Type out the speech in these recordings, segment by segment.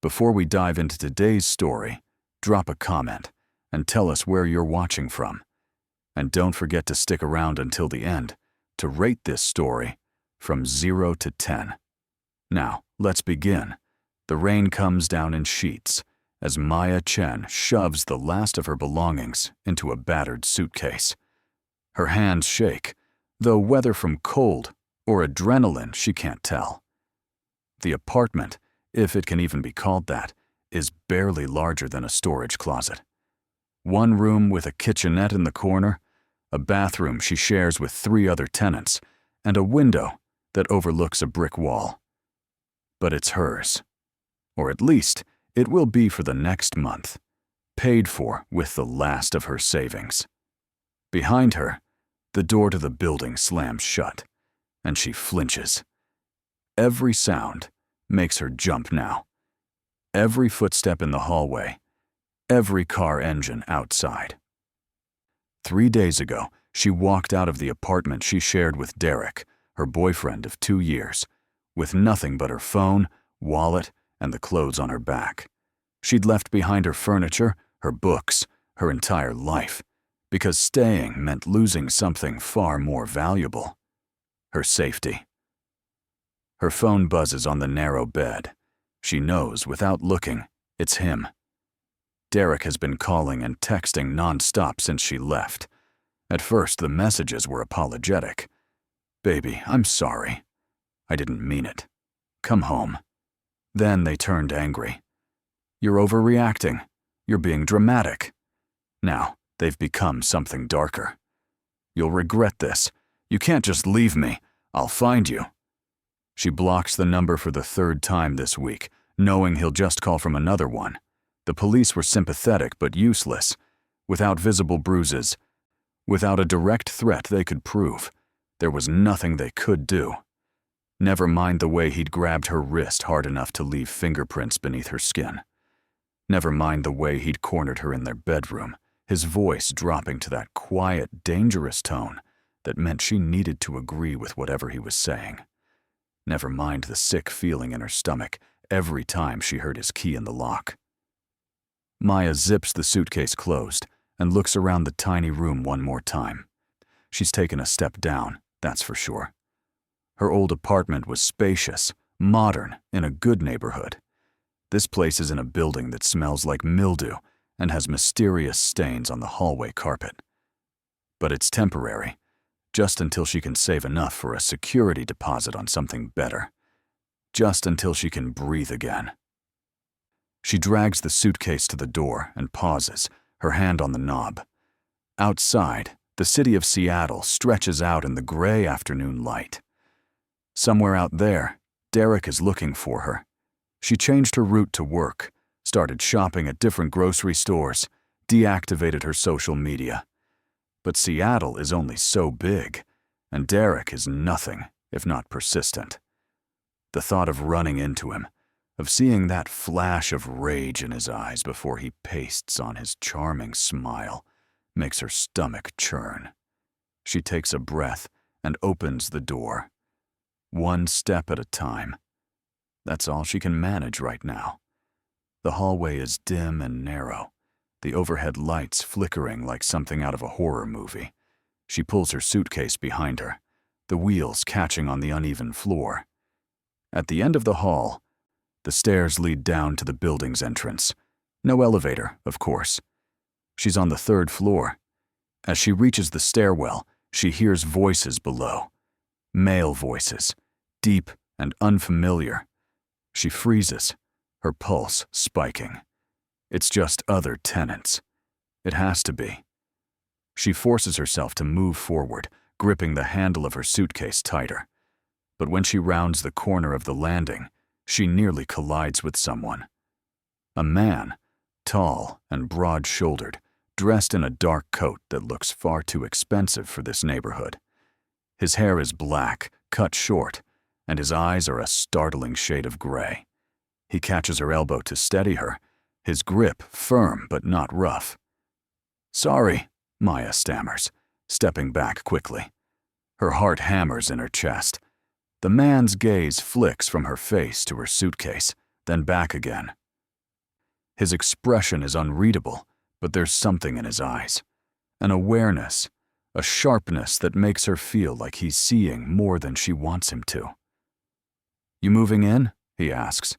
Before we dive into today's story, drop a comment and tell us where you're watching from. And don't forget to stick around until the end to rate this story from 0 to 10. Now, let's begin. The rain comes down in sheets as Maya Chen shoves the last of her belongings into a battered suitcase. Her hands shake, though whether from cold or adrenaline she can't tell. The apartment, if it can even be called that, is barely larger than a storage closet. One room with a kitchenette in the corner, a bathroom she shares with 3 other tenants, and a window that overlooks a brick wall. But it's hers. Or at least, it will be for the next month, paid for with the last of her savings. Behind her, the door to the building slams shut, and she flinches. Every sound makes her jump now. Every footstep in the hallway, every car engine outside. 3 days ago, she walked out of the apartment she shared with Derek, her boyfriend of 2 years, with nothing but her phone, wallet, and the clothes on her back. She'd left behind her furniture, her books, her entire life, because staying meant losing something far more valuable: her safety. Her phone buzzes on the narrow bed. She knows, without looking, it's him. Derek has been calling and texting nonstop since she left. At first, the messages were apologetic. "Baby, I'm sorry. I didn't mean it. Come home." Then they turned angry. "You're overreacting. You're being dramatic." Now, they've become something darker. "You'll regret this. You can't just leave me. I'll find you." She blocks the number for the 3rd time this week, knowing he'll just call from another one. The police were sympathetic but useless. Without visible bruises, without a direct threat they could prove, there was nothing they could do. Never mind the way he'd grabbed her wrist hard enough to leave fingerprints beneath her skin. Never mind the way he'd cornered her in their bedroom, his voice dropping to that quiet, dangerous tone that meant she needed to agree with whatever he was saying. Never mind the sick feeling in her stomach every time she heard his key in the lock. Maya zips the suitcase closed and looks around the tiny room one more time. She's taken a step down, that's for sure. Her old apartment was spacious, modern, in a good neighborhood. This place is in a building that smells like mildew and has mysterious stains on the hallway carpet. But it's temporary, just until she can save enough for a security deposit on something better. Just until she can breathe again. She drags the suitcase to the door and pauses, her hand on the knob. Outside, the city of Seattle stretches out in the gray afternoon light. Somewhere out there, Derek is looking for her. She changed her route to work, started shopping at different grocery stores, deactivated her social media. But Seattle is only so big, and Derek is nothing if not persistent. The thought of running into him, of seeing that flash of rage in his eyes before he pastes on his charming smile, makes her stomach churn. She takes a breath and opens the door. One step at a time. That's all she can manage right now. The hallway is dim and narrow, the overhead lights flickering like something out of a horror movie. She pulls her suitcase behind her, the wheels catching on the uneven floor. At the end of the hall, the stairs lead down to the building's entrance. No elevator, of course. She's on the 3rd floor. As she reaches the stairwell, she hears voices below. Male voices, deep and unfamiliar. She freezes, her pulse spiking. It's just other tenants. It has to be. She forces herself to move forward, gripping the handle of her suitcase tighter. But when she rounds the corner of the landing, she nearly collides with someone. A man, tall and broad-shouldered, dressed in a dark coat that looks far too expensive for this neighborhood. His hair is black, cut short, and his eyes are a startling shade of gray. He catches her elbow to steady her, his grip firm but not rough. "Sorry," Maya stammers, stepping back quickly. Her heart hammers in her chest. The man's gaze flicks from her face to her suitcase, then back again. His expression is unreadable, but there's something in his eyes. An awareness, a sharpness that makes her feel like he's seeing more than she wants him to. "You moving in?" he asks.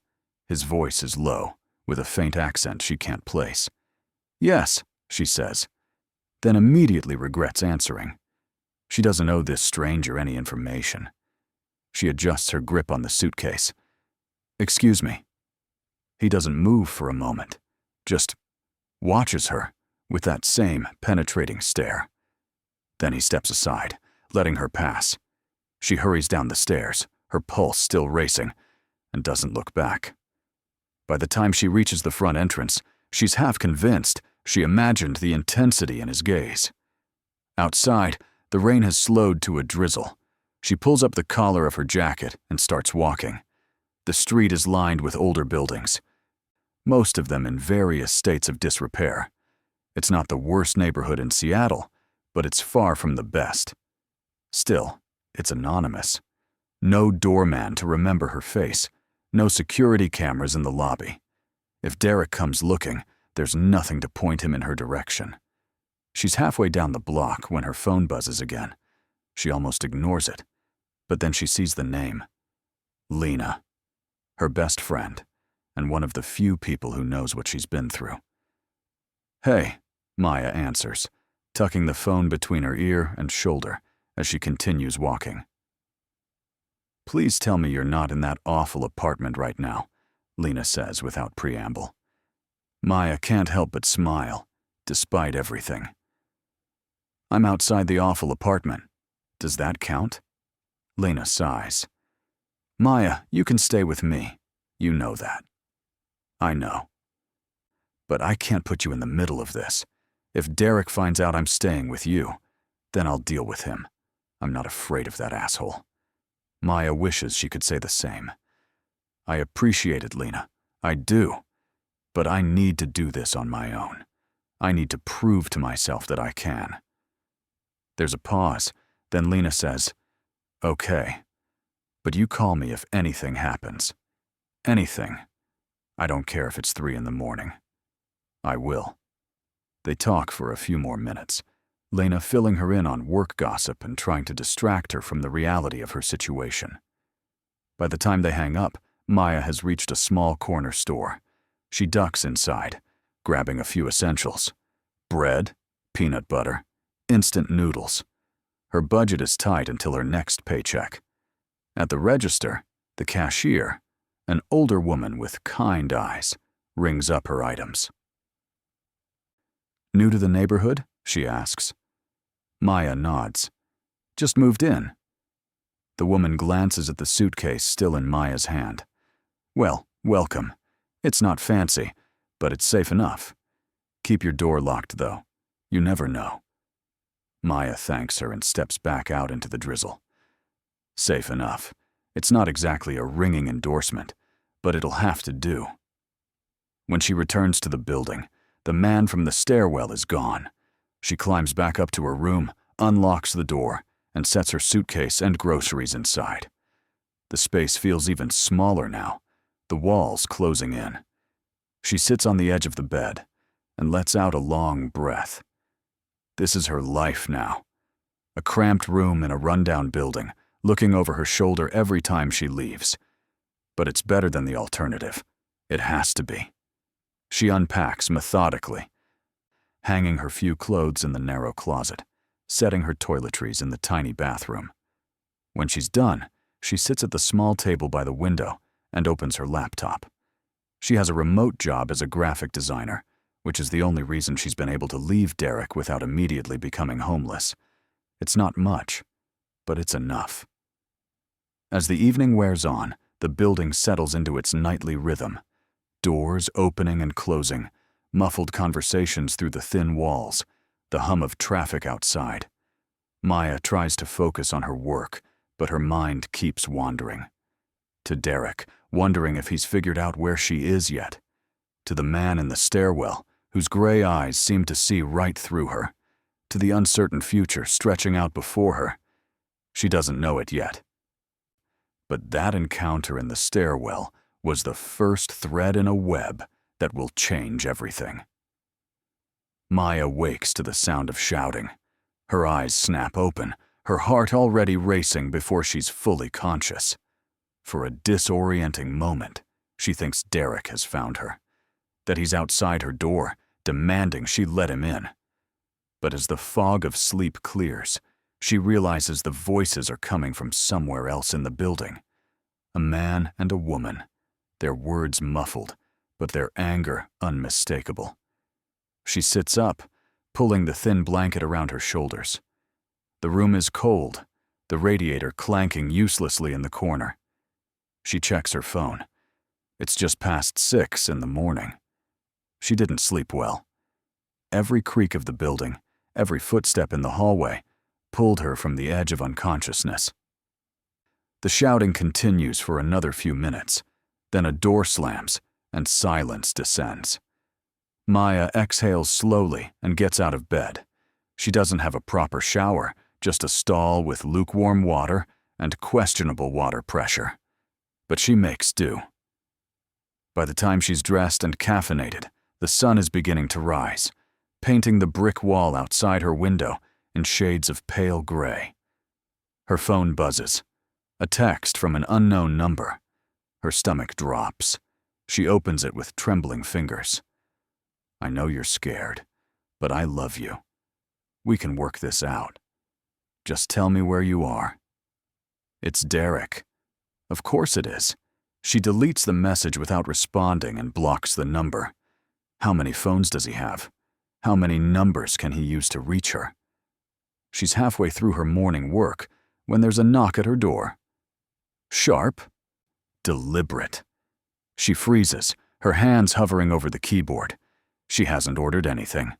His voice is low, with a faint accent she can't place. "Yes," she says, then immediately regrets answering. She doesn't owe this stranger any information. She adjusts her grip on the suitcase. "Excuse me." He doesn't move for a moment, just watches her with that same penetrating stare. Then he steps aside, letting her pass. She hurries down the stairs, her pulse still racing, and doesn't look back. By the time she reaches the front entrance, she's half convinced she imagined the intensity in his gaze. Outside, the rain has slowed to a drizzle. She pulls up the collar of her jacket and starts walking. The street is lined with older buildings, most of them in various states of disrepair. It's not the worst neighborhood in Seattle, but it's far from the best. Still, it's anonymous. No doorman to remember her face, no security cameras in the lobby. If Derek comes looking, there's nothing to point him in her direction. She's halfway down the block when her phone buzzes again. She almost ignores it, but then she sees the name. Lena, her best friend, and one of the few people who knows what she's been through. "Hey," Maya answers, tucking the phone between her ear and shoulder as she continues walking. "Please tell me you're not in that awful apartment right now," Lena says without preamble. Maya can't help but smile, despite everything. "I'm outside the awful apartment. Does that count?" Lena sighs. "Maya, you can stay with me. You know that." "I know. But I can't put you in the middle of this. If Derek finds out I'm staying with you, then I'll deal with him. I'm not afraid of that asshole." Maya wishes she could say the same. "I appreciate it, Lena. I do. But I need to do this on my own. I need to prove to myself that I can." There's a pause, then Lena says, "Okay. But you call me if anything happens. Anything. I don't care if it's 3 in the morning. I will." They talk for a few more minutes, Lena filling her in on work gossip and trying to distract her from the reality of her situation. By the time they hang up, Maya has reached a small corner store. She ducks inside, grabbing a few essentials: bread, peanut butter, instant noodles. Her budget is tight until her next paycheck. At the register, the cashier, an older woman with kind eyes, rings up her items. "New to the neighborhood?" she asks. Maya nods. "Just moved in." The woman glances at the suitcase still in Maya's hand. "Well, welcome. It's not fancy, but it's safe enough. Keep your door locked, though. You never know." Maya thanks her and steps back out into the drizzle. Safe enough. It's not exactly a ringing endorsement, but it'll have to do. When she returns to the building, the man from the stairwell is gone. She climbs back up to her room, unlocks the door, and sets her suitcase and groceries inside. The space feels even smaller now, the walls closing in. She sits on the edge of the bed and lets out a long breath. This is her life now. A cramped room in a rundown building, looking over her shoulder every time she leaves. But it's better than the alternative. It has to be. She unpacks methodically, hanging her few clothes in the narrow closet, setting her toiletries in the tiny bathroom. When she's done, she sits at the small table by the window and opens her laptop. She has a remote job as a graphic designer, which is the only reason she's been able to leave Derek without immediately becoming homeless. It's not much, but it's enough. As the evening wears on, the building settles into its nightly rhythm. Doors opening and closing, muffled conversations through the thin walls, the hum of traffic outside. Maya tries to focus on her work, but her mind keeps wandering. To Derek, wondering if he's figured out where she is yet. To the man in the stairwell, whose gray eyes seem to see right through her. To the uncertain future stretching out before her. She doesn't know it yet. But that encounter in the stairwell was the first thread in a web that will change everything. Maya wakes to the sound of shouting. Her eyes snap open, her heart already racing before she's fully conscious. For a disorienting moment, she thinks Derek has found her, that he's outside her door, demanding she let him in. But as the fog of sleep clears, she realizes the voices are coming from somewhere else in the building. A man and a woman, their words muffled, but their anger unmistakable. She sits up, pulling the thin blanket around her shoulders. The room is cold, the radiator clanking uselessly in the corner. She checks her phone. It's just past 6 in the morning. She didn't sleep well. Every creak of the building, every footstep in the hallway, pulled her from the edge of unconsciousness. The shouting continues for another few minutes. Then a door slams, and silence descends. Maya exhales slowly and gets out of bed. She doesn't have a proper shower, just a stall with lukewarm water and questionable water pressure. But she makes do. By the time she's dressed and caffeinated, the sun is beginning to rise, painting the brick wall outside her window in shades of pale gray. Her phone buzzes. A text from an unknown number. Her stomach drops. She opens it with trembling fingers. I know you're scared, but I love you. We can work this out. Just tell me where you are. It's Derek. Of course it is. She deletes the message without responding and blocks the number. How many phones does he have? How many numbers can he use to reach her? She's halfway through her morning work when there's a knock at her door. Sharp. Deliberate. She freezes, her hands hovering over the keyboard. She hasn't ordered anything.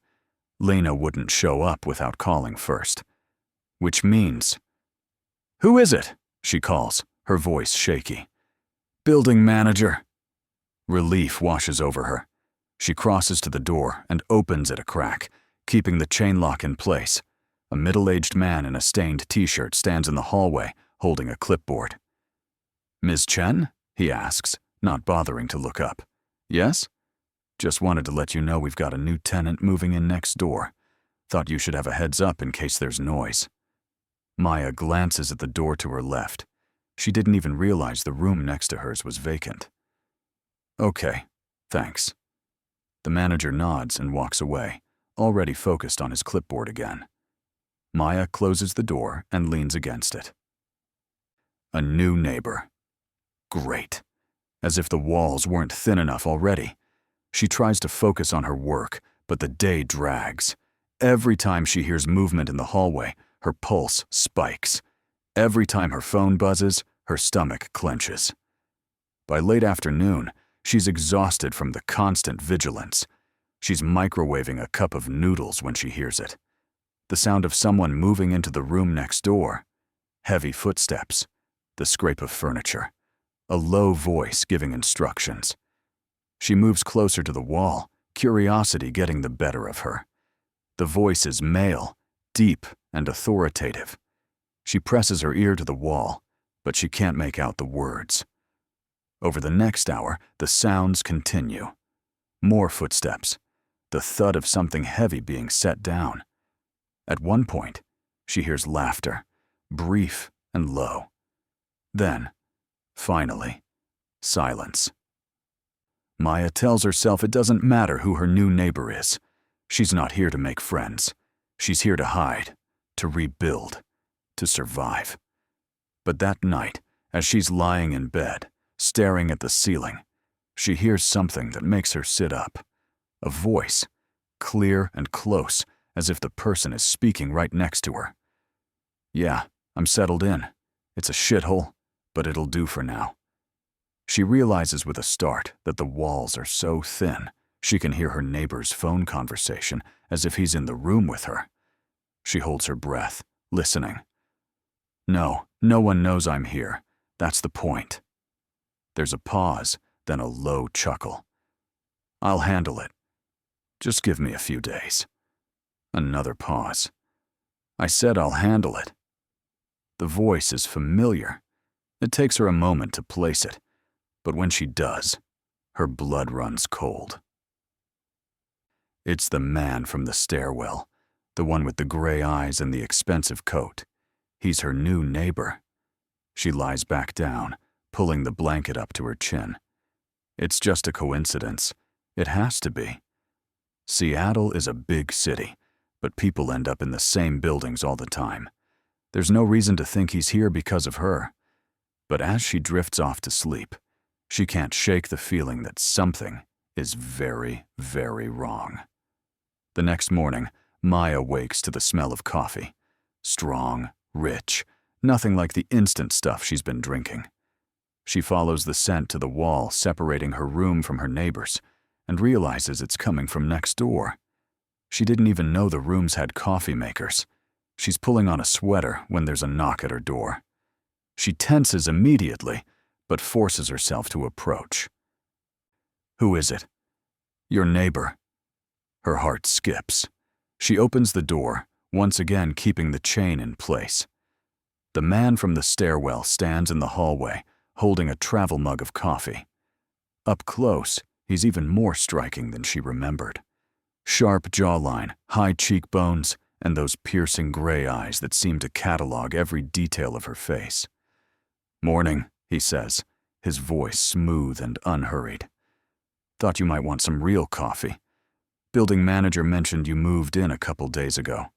Lena wouldn't show up without calling first. Which means, "Who is it?" she calls, her voice shaky. "Building manager." Relief washes over her. She crosses to the door and opens it a crack, keeping the chain lock in place. A middle-aged man in a stained t-shirt stands in the hallway, holding a clipboard. "Ms. Chen?" he asks, not bothering to look up. "Yes? Just wanted to let you know we've got a new tenant moving in next door. Thought you should have a heads up in case there's noise." Maya glances at the door to her left. She didn't even realize the room next to hers was vacant. "Okay, thanks." The manager nods and walks away, already focused on his clipboard again. Maya closes the door and leans against it. A new neighbor. Great. As if the walls weren't thin enough already. She tries to focus on her work, but the day drags. Every time she hears movement in the hallway, her pulse spikes. Every time her phone buzzes, her stomach clenches. By late afternoon, she's exhausted from the constant vigilance. She's microwaving a cup of noodles when she hears it. The sound of someone moving into the room next door. Heavy footsteps. The scrape of furniture. A low voice giving instructions. She moves closer to the wall, curiosity getting the better of her. The voice is male, deep and authoritative. She presses her ear to the wall, but she can't make out the words. Over the next hour, the sounds continue. More footsteps, the thud of something heavy being set down. At one point, she hears laughter, brief and low. Then, finally, silence. Maya tells herself it doesn't matter who her new neighbor is. She's not here to make friends. She's here to hide, to rebuild, to survive. But that night, as she's lying in bed, staring at the ceiling, she hears something that makes her sit up. A voice, clear and close, as if the person is speaking right next to her. "Yeah, I'm settled in. It's a shithole, but it'll do for now." She realizes with a start that the walls are so thin, she can hear her neighbor's phone conversation as if he's in the room with her. She holds her breath, listening. No one knows I'm here. That's the point. There's a pause, then a low chuckle. "I'll handle it. Just give me a few days." Another pause. "I said I'll handle it." The voice is familiar. It takes her a moment to place it, but when she does, her blood runs cold. It's the man from the stairwell, the one with the gray eyes and the expensive coat. He's her new neighbor. She lies back down, pulling the blanket up to her chin. It's just a coincidence. It has to be. Seattle is a big city, but people end up in the same buildings all the time. There's no reason to think he's here because of her. But as she drifts off to sleep, she can't shake the feeling that something is very, very wrong. The next morning, Maya wakes to the smell of coffee. Strong, rich, nothing like the instant stuff she's been drinking. She follows the scent to the wall separating her room from her neighbor's and realizes it's coming from next door. She didn't even know the rooms had coffee makers. She's pulling on a sweater when there's a knock at her door. She tenses immediately, but forces herself to approach. "Who is it?" "Your neighbor." Her heart skips. She opens the door, once again keeping the chain in place. The man from the stairwell stands in the hallway, holding a travel mug of coffee. Up close, he's even more striking than she remembered. Sharp jawline, high cheekbones, and those piercing gray eyes that seem to catalog every detail of her face. "Morning," he says, his voice smooth and unhurried. "Thought you might want some real coffee. Building manager mentioned you moved in a couple days ago."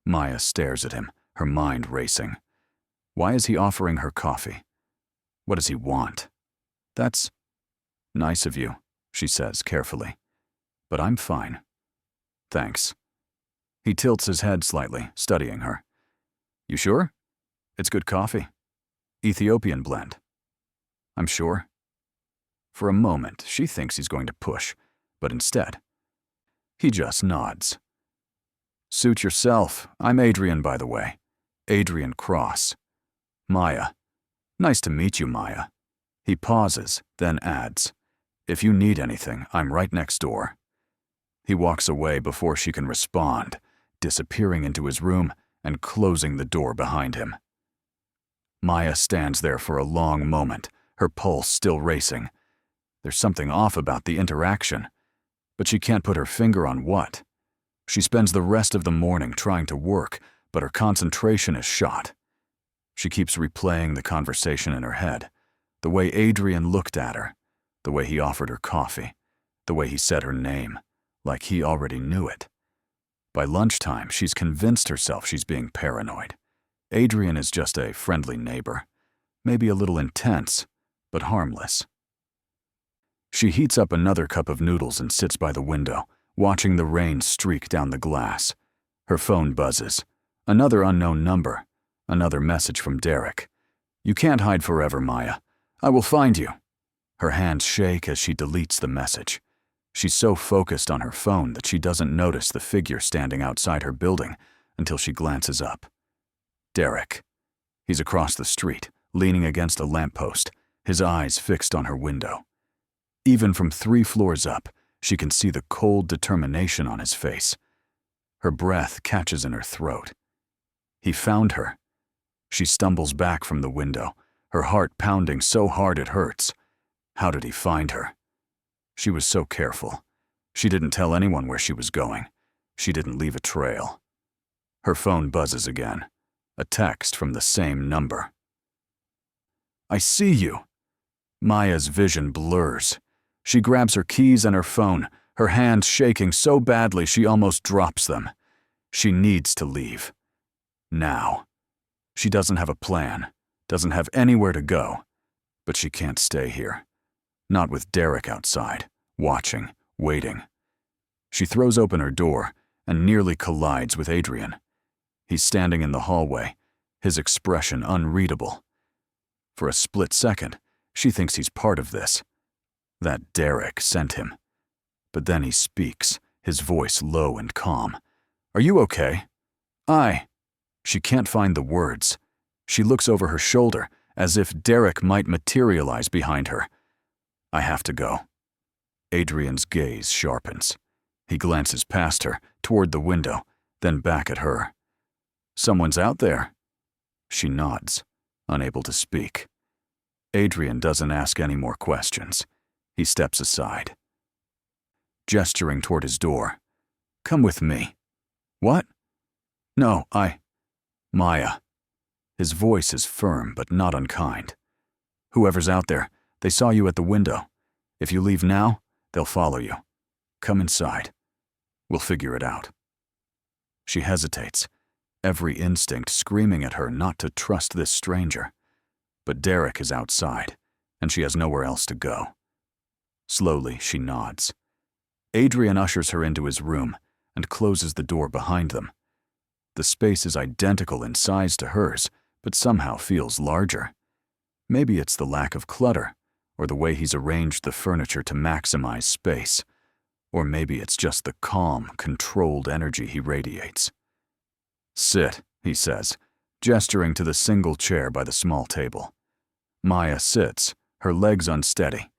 Maya stares at him, her mind racing. Why is he offering her coffee? What does he want? "That's nice of you," she says carefully. "But I'm fine. Thanks." He tilts his head slightly, studying her. "You sure? It's good coffee. Ethiopian blend." "I'm sure." For a moment, she thinks he's going to push, but instead, he just nods. "Suit yourself. I'm Adrian, by the way. Adrian Cross." "Maya. Nice to meet you, Maya." He pauses, then adds, "If you need anything, I'm right next door." He walks away before she can respond, disappearing into his room and closing the door behind him. Maya stands there for a long moment, her pulse still racing. There's something off about the interaction, but she can't put her finger on what. She spends the rest of the morning trying to work, but her concentration is shot. She keeps replaying the conversation in her head, the way Adrian looked at her, the way he offered her coffee, the way he said her name, like he already knew it. By lunchtime, she's convinced herself she's being paranoid. Adrian is just a friendly neighbor, maybe a little intense, but harmless. She heats up another cup of noodles and sits by the window, watching the rain streak down the glass. Her phone buzzes. Another unknown number. Another message from Derek. "You can't hide forever, Maya. I will find you." Her hands shake as she deletes the message. She's so focused on her phone that she doesn't notice the figure standing outside her building until she glances up. Derek. He's across the street, leaning against a lamppost, his eyes fixed on her window. Even from 3 floors up, she can see the cold determination on his face. Her breath catches in her throat. He found her. She stumbles back from the window, her heart pounding so hard it hurts. How did he find her? She was so careful. She didn't tell anyone where she was going. She didn't leave a trail. Her phone buzzes again. A text from the same number. "I see you." Maya's vision blurs. She grabs her keys and her phone, her hands shaking so badly she almost drops them. She needs to leave. Now. She doesn't have a plan, doesn't have anywhere to go, but she can't stay here. Not with Derek outside, watching, waiting. She throws open her door and nearly collides with Adrian. He's standing in the hallway, his expression unreadable. For a split second, she thinks he's part of this. That Derek sent him. But then he speaks, his voice low and calm. "Are you okay?" She can't find the words. She looks over her shoulder, as if Derek might materialize behind her. "I have to go." Adrian's gaze sharpens. He glances past her, toward the window, then back at her. "Someone's out there." She nods, unable to speak. Adrian doesn't ask any more questions. He steps aside. Gesturing toward his door, Come with me. What? No, Maya. His voice is firm but not unkind. Whoever's out there, they saw you at the window. If you leave now, they'll follow you. Come inside. We'll figure it out. She hesitates, every instinct screaming at her not to trust this stranger. But Derek is outside, and she has nowhere else to go. Slowly, she nods. Adrian ushers her into his room and closes the door behind them. The space is identical in size to hers, but somehow feels larger. Maybe it's the lack of clutter, or the way he's arranged the furniture to maximize space. Or maybe it's just the calm, controlled energy he radiates. Sit, he says, gesturing to the single chair by the small table. Maya sits, her legs unsteady.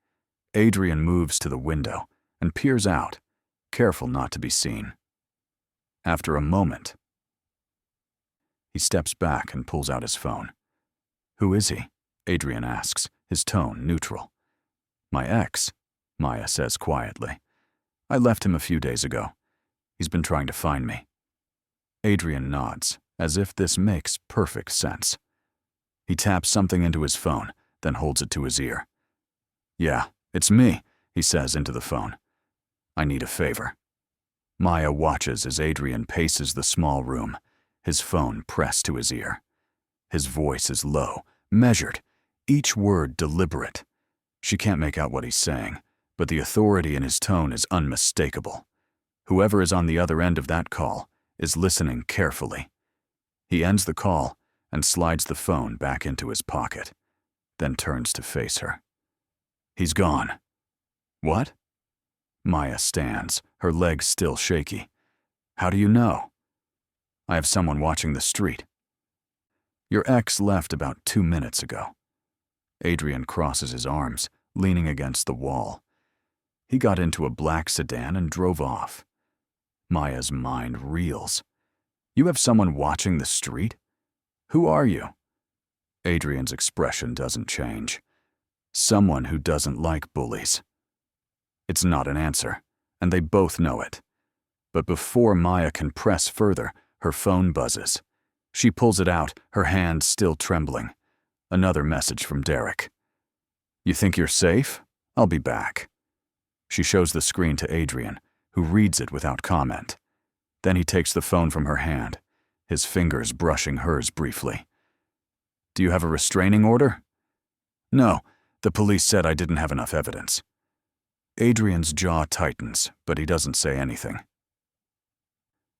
Adrian moves to the window and peers out, careful not to be seen. After a moment, he steps back and pulls out his phone. Who is he? Adrian asks, his tone neutral. My ex, Maya says quietly. I left him a few days ago. He's been trying to find me. Adrian nods, as if this makes perfect sense. He taps something into his phone, then holds it to his ear. Yeah, it's me, he says into the phone. I need a favor. Maya watches as Adrian paces the small room, his phone pressed to his ear. His voice is low, measured, each word deliberate. She can't make out what he's saying, but the authority in his tone is unmistakable. Whoever is on the other end of that call is listening carefully. He ends the call and slides the phone back into his pocket, then turns to face her. He's gone. What? Maya stands, her legs still shaky. How do you know? I have someone watching the street. Your ex left about 2 minutes ago. Adrian crosses his arms, leaning against the wall. He got into a black sedan and drove off. Maya's mind reels. You have someone watching the street? Who are you? Adrian's expression doesn't change. Someone who doesn't like bullies. It's not an answer, and they both know it. But before Maya can press further, her phone buzzes. She pulls it out, her hand still trembling. Another message from Derek. You think you're safe? I'll be back. She shows the screen to Adrian, who reads it without comment. Then he takes the phone from her hand, his fingers brushing hers briefly. Do you have a restraining order? No, the police said I didn't have enough evidence. Adrian's jaw tightens, but he doesn't say anything.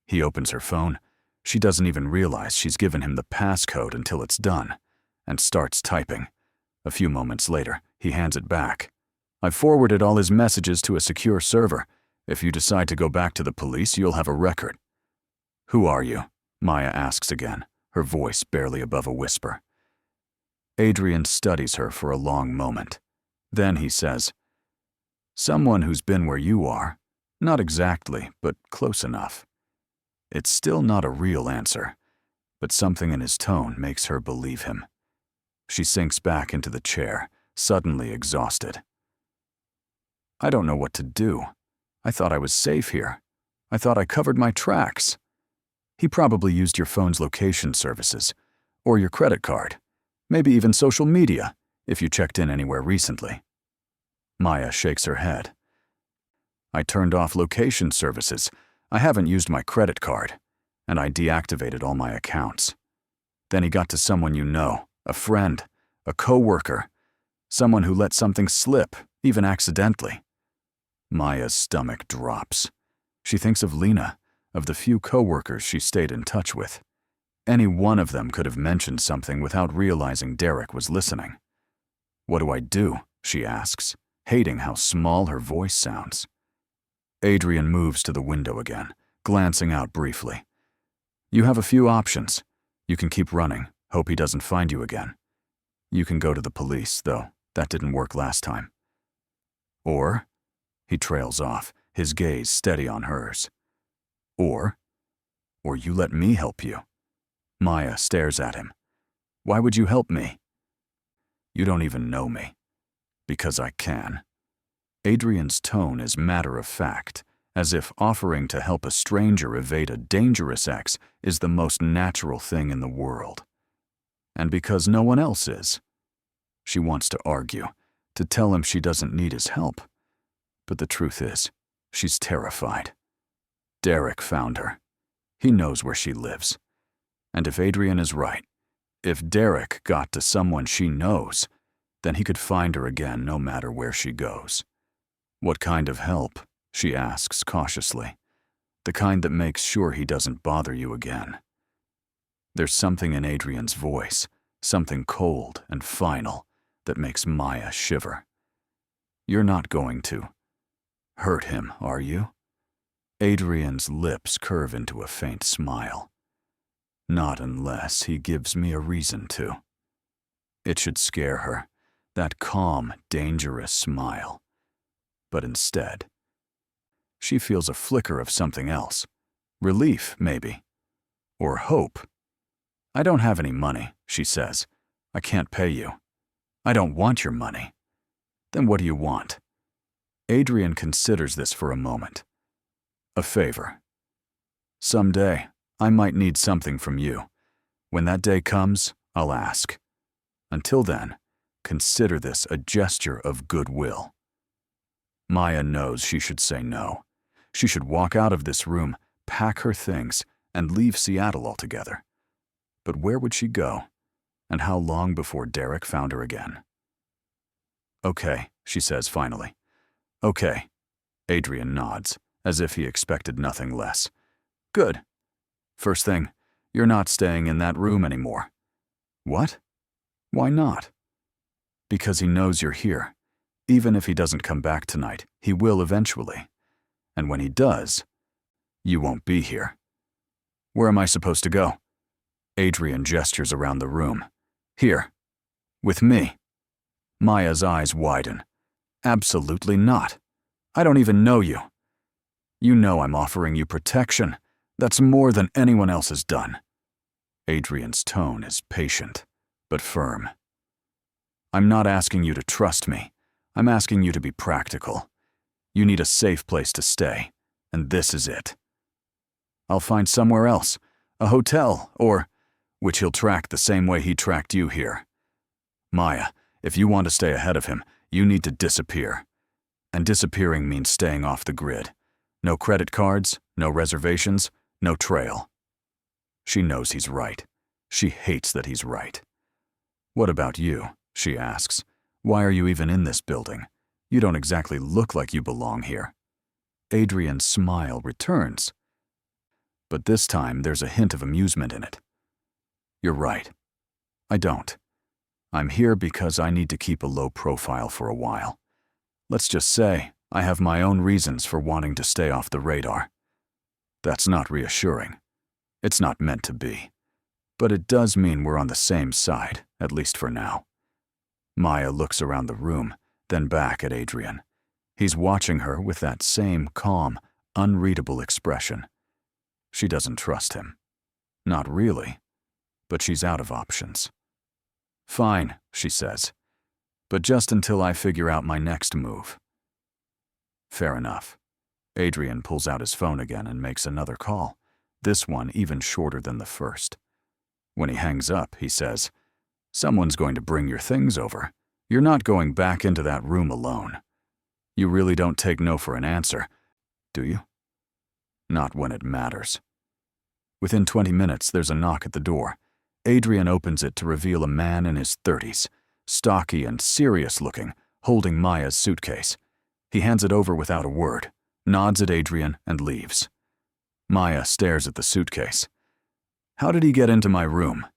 He opens her phone. She doesn't even realize she's given him the passcode until it's done, and starts typing. A few moments later, he hands it back. I forwarded all his messages to a secure server. If you decide to go back to the police, you'll have a record. Who are you? Maya asks again, her voice barely above a whisper. Adrian studies her for a long moment. Then he says, someone who's been where you are. Not exactly, but close enough. It's still not a real answer, but something in his tone makes her believe him. She sinks back into the chair, suddenly exhausted. I don't know what to do. I thought I was safe here. I thought I covered my tracks. He probably used your phone's location services, or your credit card, maybe even social media, if you checked in anywhere recently. Maya shakes her head. I turned off location services. I haven't used my credit card, and I deactivated all my accounts. Then he got to someone you know, a friend, a coworker, someone who let something slip, even accidentally. Maya's stomach drops. She thinks of Lena, of the few coworkers she stayed in touch with. Any one of them could have mentioned something without realizing Derek was listening. What do I do? She asks, hating how small her voice sounds. Adrian moves to the window again, glancing out briefly. You have a few options. You can keep running, hope he doesn't find you again. You can go to the police, though that didn't work last time. Or, he trails off, his gaze steady on hers. Or you let me help you. Maya stares at him. Why would you help me? You don't even know me. Because I can. Adrian's tone is matter of fact, as if offering to help a stranger evade a dangerous ex is the most natural thing in the world. And because no one else is. She wants to argue, to tell him she doesn't need his help. But the truth is, she's terrified. Derek found her. He knows where she lives. And if Adrian is right, if Derek got to someone she knows, then he could find her again no matter where she goes. What kind of help? She asks cautiously. The kind that makes sure he doesn't bother you again. There's something in Adrian's voice, something cold and final, that makes Maya shiver. You're not going to hurt him, are you? Adrian's lips curve into a faint smile. Not unless he gives me a reason to. It should scare her, that calm, dangerous smile. But instead, she feels a flicker of something else. Relief, maybe. Or hope. I don't have any money, she says. I can't pay you. I don't want your money. Then what do you want? Adrian considers this for a moment. A favor. Someday, I might need something from you. When that day comes, I'll ask. Until then, consider this a gesture of goodwill. Maya knows she should say no. She should walk out of this room, pack her things, and leave Seattle altogether. But where would she go? And how long before Derek found her again? Okay, she says finally. Okay. Adrian nods, as if he expected nothing less. Good. First thing, you're not staying in that room anymore. What? Why not? Because he knows you're here. Even if he doesn't come back tonight, he will eventually. And when he does, you won't be here. Where am I supposed to go? Adrian gestures around the room. Here. With me. Maya's eyes widen. Absolutely not. I don't even know you. You know I'm offering you protection. That's more than anyone else has done. Adrian's tone is patient, but firm. I'm not asking you to trust me. I'm asking you to be practical. You need a safe place to stay, and this is it. I'll find somewhere else, a hotel, or which he'll track the same way he tracked you here. Maya, if you want to stay ahead of him, you need to disappear. And disappearing means staying off the grid. No credit cards, no reservations, no trail. She knows he's right. She hates that he's right. What about you? She asks. Why are you even in this building? You don't exactly look like you belong here. Adrian's smile returns. But this time there's a hint of amusement in it. You're right. I don't. I'm here because I need to keep a low profile for a while. Let's just say I have my own reasons for wanting to stay off the radar. That's not reassuring. It's not meant to be. But it does mean we're on the same side, at least for now. Maya looks around the room, then back at Adrian. He's watching her with that same calm, unreadable expression. She doesn't trust him. Not really. But she's out of options. Fine, she says. But just until I figure out my next move. Fair enough. Adrian pulls out his phone again and makes another call, this one even shorter than the first. When he hangs up, he says, Someone's going to bring your things over. You're not going back into that room alone. You really don't take no for an answer, do you? Not when it matters. Within 20 minutes, there's a knock at the door. Adrian opens it to reveal a man in his 30s, stocky and serious-looking, holding Maya's suitcase. He hands it over without a word, nods at Adrian, and leaves. Maya stares at the suitcase. How did he get into my room?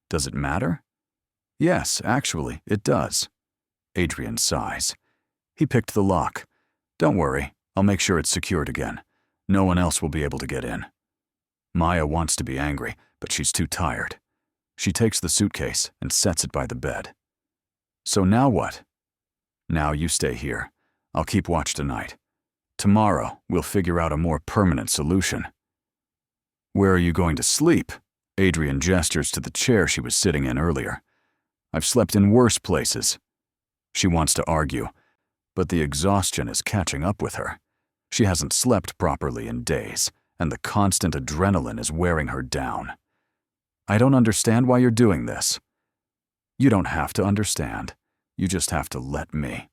Does it matter? Yes, actually, it does. Adrian sighs. He picked the lock. Don't worry, I'll make sure it's secured again. No one else will be able to get in. Maya wants to be angry, but she's too tired. She takes the suitcase and sets it by the bed. So now what? Now you stay here. I'll keep watch tonight. Tomorrow, we'll figure out a more permanent solution. Where are you going to sleep? Adrian gestures to the chair she was sitting in earlier. I've slept in worse places. She wants to argue, but the exhaustion is catching up with her. She hasn't slept properly in days, and the constant adrenaline is wearing her down. I don't understand why you're doing this. You don't have to understand. You just have to let me.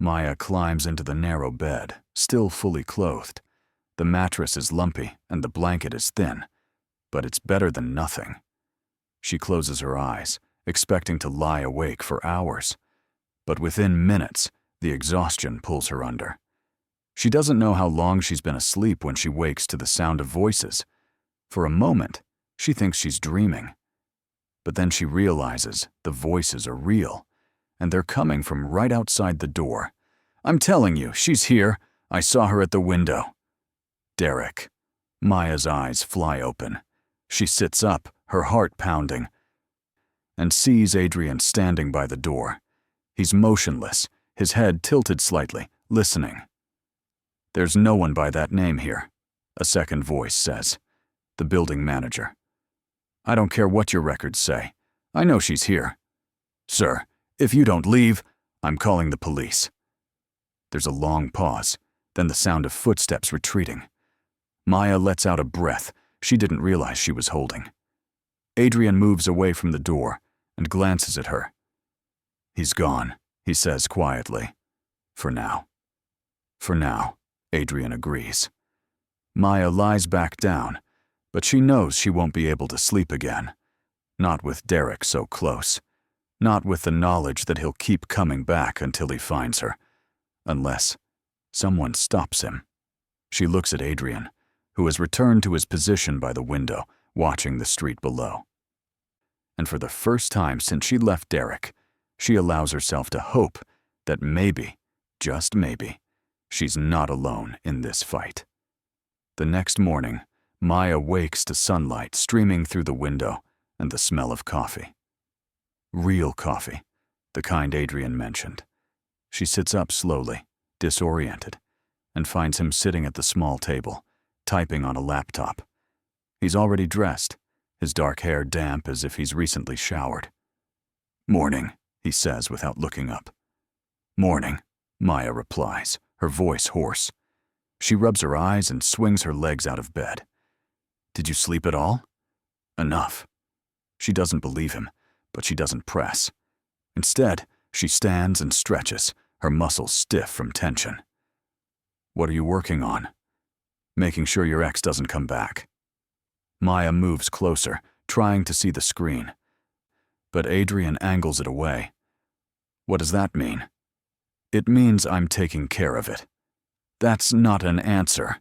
Maya climbs into the narrow bed, still fully clothed. The mattress is lumpy and the blanket is thin, but it's better than nothing. She closes her eyes, expecting to lie awake for hours. But within minutes, the exhaustion pulls her under. She doesn't know how long she's been asleep when she wakes to the sound of voices. For a moment, she thinks she's dreaming. But then she realizes the voices are real, and they're coming from right outside the door. I'm telling you, she's here. I saw her at the window. Derek. Maya's eyes fly open. She sits up, her heart pounding, and sees Adrian standing by the door. He's motionless, his head tilted slightly, listening. There's no one by that name here, a second voice says. The building manager. I don't care what your records say. I know she's here. Sir, if you don't leave, I'm calling the police. There's a long pause, then the sound of footsteps retreating. Maya lets out a breath she didn't realize she was holding. Adrian moves away from the door and glances at her. He's gone, he says quietly. For now. For now, Adrian agrees. Maya lies back down, but she knows she won't be able to sleep again. Not with Derek so close. Not with the knowledge that he'll keep coming back until he finds her. Unless someone stops him. She looks at Adrian, who has returned to his position by the window, watching the street below. And for the first time since she left Derek, she allows herself to hope that maybe, just maybe, she's not alone in this fight. The next morning, Maya wakes to sunlight streaming through the window and the smell of coffee. Real coffee, the kind Adrian mentioned. She sits up slowly, disoriented, and finds him sitting at the small table, typing on a laptop. He's already dressed, his dark hair damp as if he's recently showered. Morning, he says without looking up. Morning, Maya replies, her voice hoarse. She rubs her eyes and swings her legs out of bed. Did you sleep at all? Enough. She doesn't believe him, but she doesn't press. Instead, she stands and stretches, her muscles stiff from tension. What are you working on? Making sure your ex doesn't come back. Maya moves closer, trying to see the screen. But Adrian angles it away. What does that mean? It means I'm taking care of it. That's not an answer.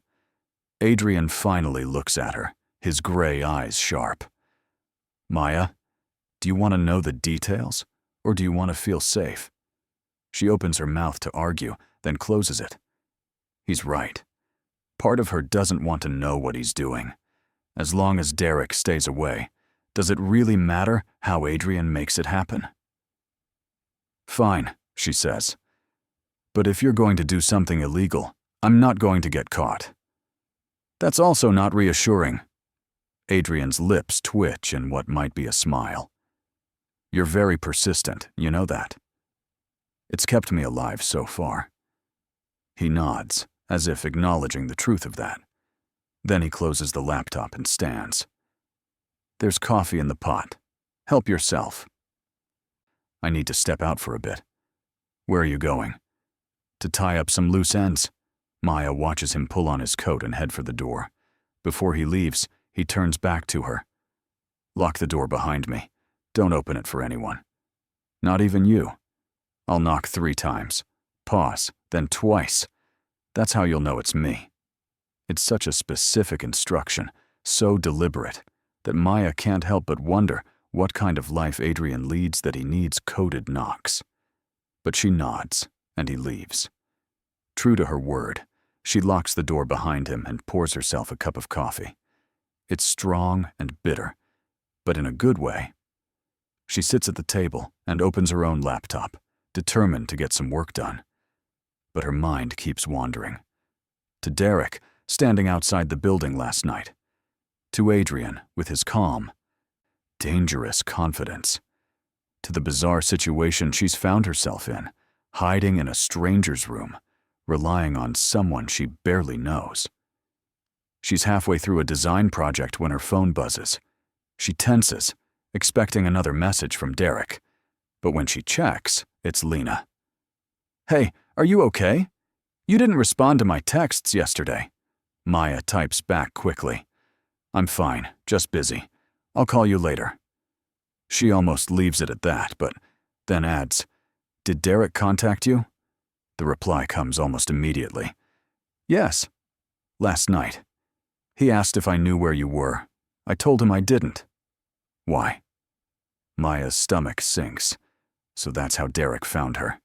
Adrian finally looks at her, his gray eyes sharp. Maya, do you want to know the details, or do you want to feel safe? She opens her mouth to argue, then closes it. He's right. Part of her doesn't want to know what he's doing. As long as Derek stays away, does it really matter how Adrian makes it happen? Fine, she says. But if you're going to do something illegal, I'm not going to get caught. That's also not reassuring. Adrian's lips twitch in what might be a smile. You're very persistent, you know that. It's kept me alive so far. He nods, as if acknowledging the truth of that. Then he closes the laptop and stands. There's coffee in the pot. Help yourself. I need to step out for a bit. Where are you going? To tie up some loose ends. Maya watches him pull on his coat and head for the door. Before he leaves, he turns back to her. Lock the door behind me. Don't open it for anyone. Not even you. I'll knock 3 times. Pause, then twice. That's how you'll know it's me. It's such a specific instruction, so deliberate, that Maya can't help but wonder what kind of life Adrian leads that he needs coded knocks. But she nods, and he leaves. True to her word, she locks the door behind him and pours herself a cup of coffee. It's strong and bitter, but in a good way. She sits at the table and opens her own laptop, determined to get some work done. But her mind keeps wandering. To Derek, standing outside the building last night. To Adrian, with his calm, dangerous confidence. To the bizarre situation she's found herself in, hiding in a stranger's room, relying on someone she barely knows. She's halfway through a design project when her phone buzzes. She tenses, expecting another message from Derek. But when she checks, it's Lena. "Hey, are you okay? You didn't respond to my texts yesterday." Maya types back quickly. "I'm fine, just busy. I'll call you later." She almost leaves it at that, but then adds, "Did Derek contact you?" The reply comes almost immediately. "Yes, last night. He asked if I knew where you were. I told him I didn't." "Why?" Maya's stomach sinks. So that's how Derek found her.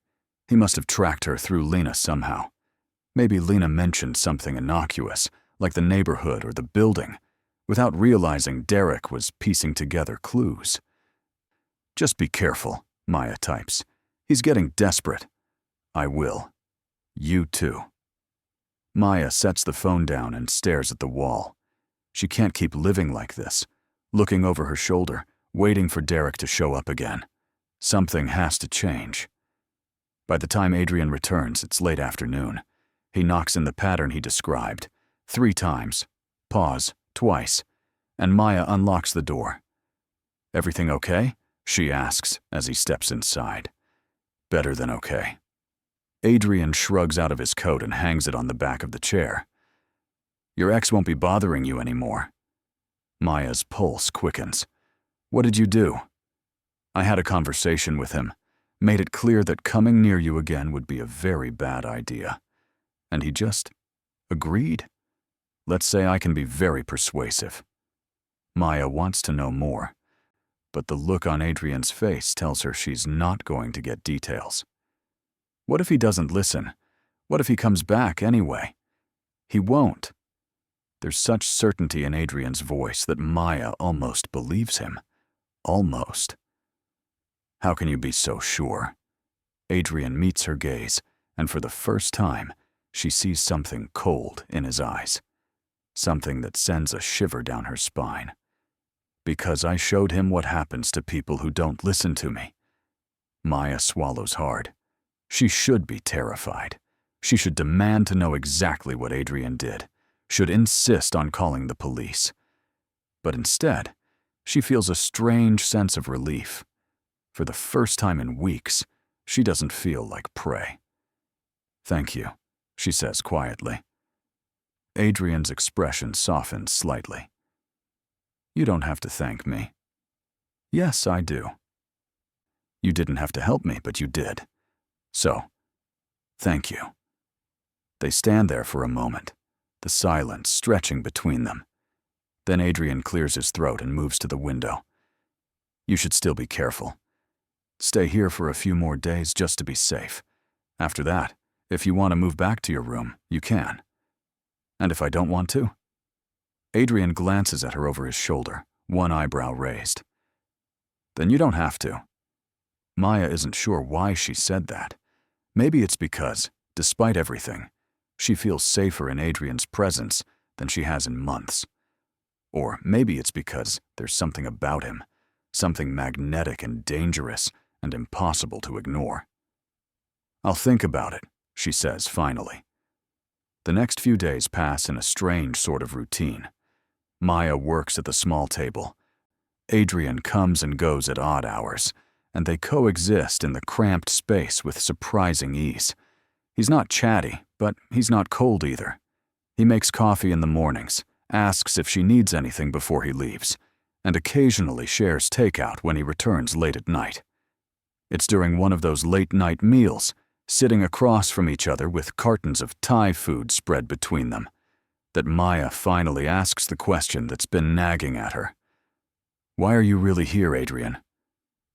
He must have tracked her through Lena somehow. Maybe Lena mentioned something innocuous, like the neighborhood or the building, without realizing Derek was piecing together clues. "Just be careful," Maya types. "He's getting desperate." "I will. You too." Maya sets the phone down and stares at the wall. She can't keep living like this, looking over her shoulder, waiting for Derek to show up again. Something has to change. By the time Adrian returns, it's late afternoon. He knocks in the pattern he described, 3 times, pause, twice, and Maya unlocks the door. "Everything okay?" she asks as he steps inside. "Better than okay." Adrian shrugs out of his coat and hangs it on the back of the chair. "Your ex won't be bothering you anymore." Maya's pulse quickens. "What did you do?" "I had a conversation with him, made it clear that coming near you again would be a very bad idea. And he just agreed. Let's say I can be very persuasive." Maya wants to know more, but the look on Adrian's face tells her she's not going to get details. What if he doesn't listen? What if he comes back anyway? He won't. There's such certainty in Adrian's voice that Maya almost believes him. Almost. "How can you be so sure?" Adrian meets her gaze, and for the first time, she sees something cold in his eyes. Something that sends a shiver down her spine. "Because I showed him what happens to people who don't listen to me." Maya swallows hard. She should be terrified. She should demand to know exactly what Adrian did, should insist on calling the police. But instead, she feels a strange sense of relief. For the first time in weeks, she doesn't feel like prey. "Thank you," she says quietly. Adrian's expression softens slightly. "You don't have to thank me." "Yes, I do." "You didn't have to help me, but you did. So, thank you." They stand there for a moment, the silence stretching between them. Then Adrian clears his throat and moves to the window. "You should still be careful. Stay here for a few more days just to be safe. After that, if you want to move back to your room, you can. And if I don't want to?" Adrian glances at her over his shoulder, one eyebrow raised. "Then you don't have to." Maya isn't sure why she said that. Maybe it's because, despite everything, she feels safer in Adrian's presence than she has in months. Or maybe it's because there's something about him, something magnetic and dangerous and impossible to ignore. "I'll think about it," she says finally. The next few days pass in a strange sort of routine. Maya works at the small table. Adrian comes and goes at odd hours, and they coexist in the cramped space with surprising ease. He's not chatty, but he's not cold either. He makes coffee in the mornings, asks if she needs anything before he leaves, and occasionally shares takeout when he returns late at night. It's during one of those late-night meals, sitting across from each other with cartons of Thai food spread between them, that Maya finally asks the question that's been nagging at her. "Why are you really here, Adrian?"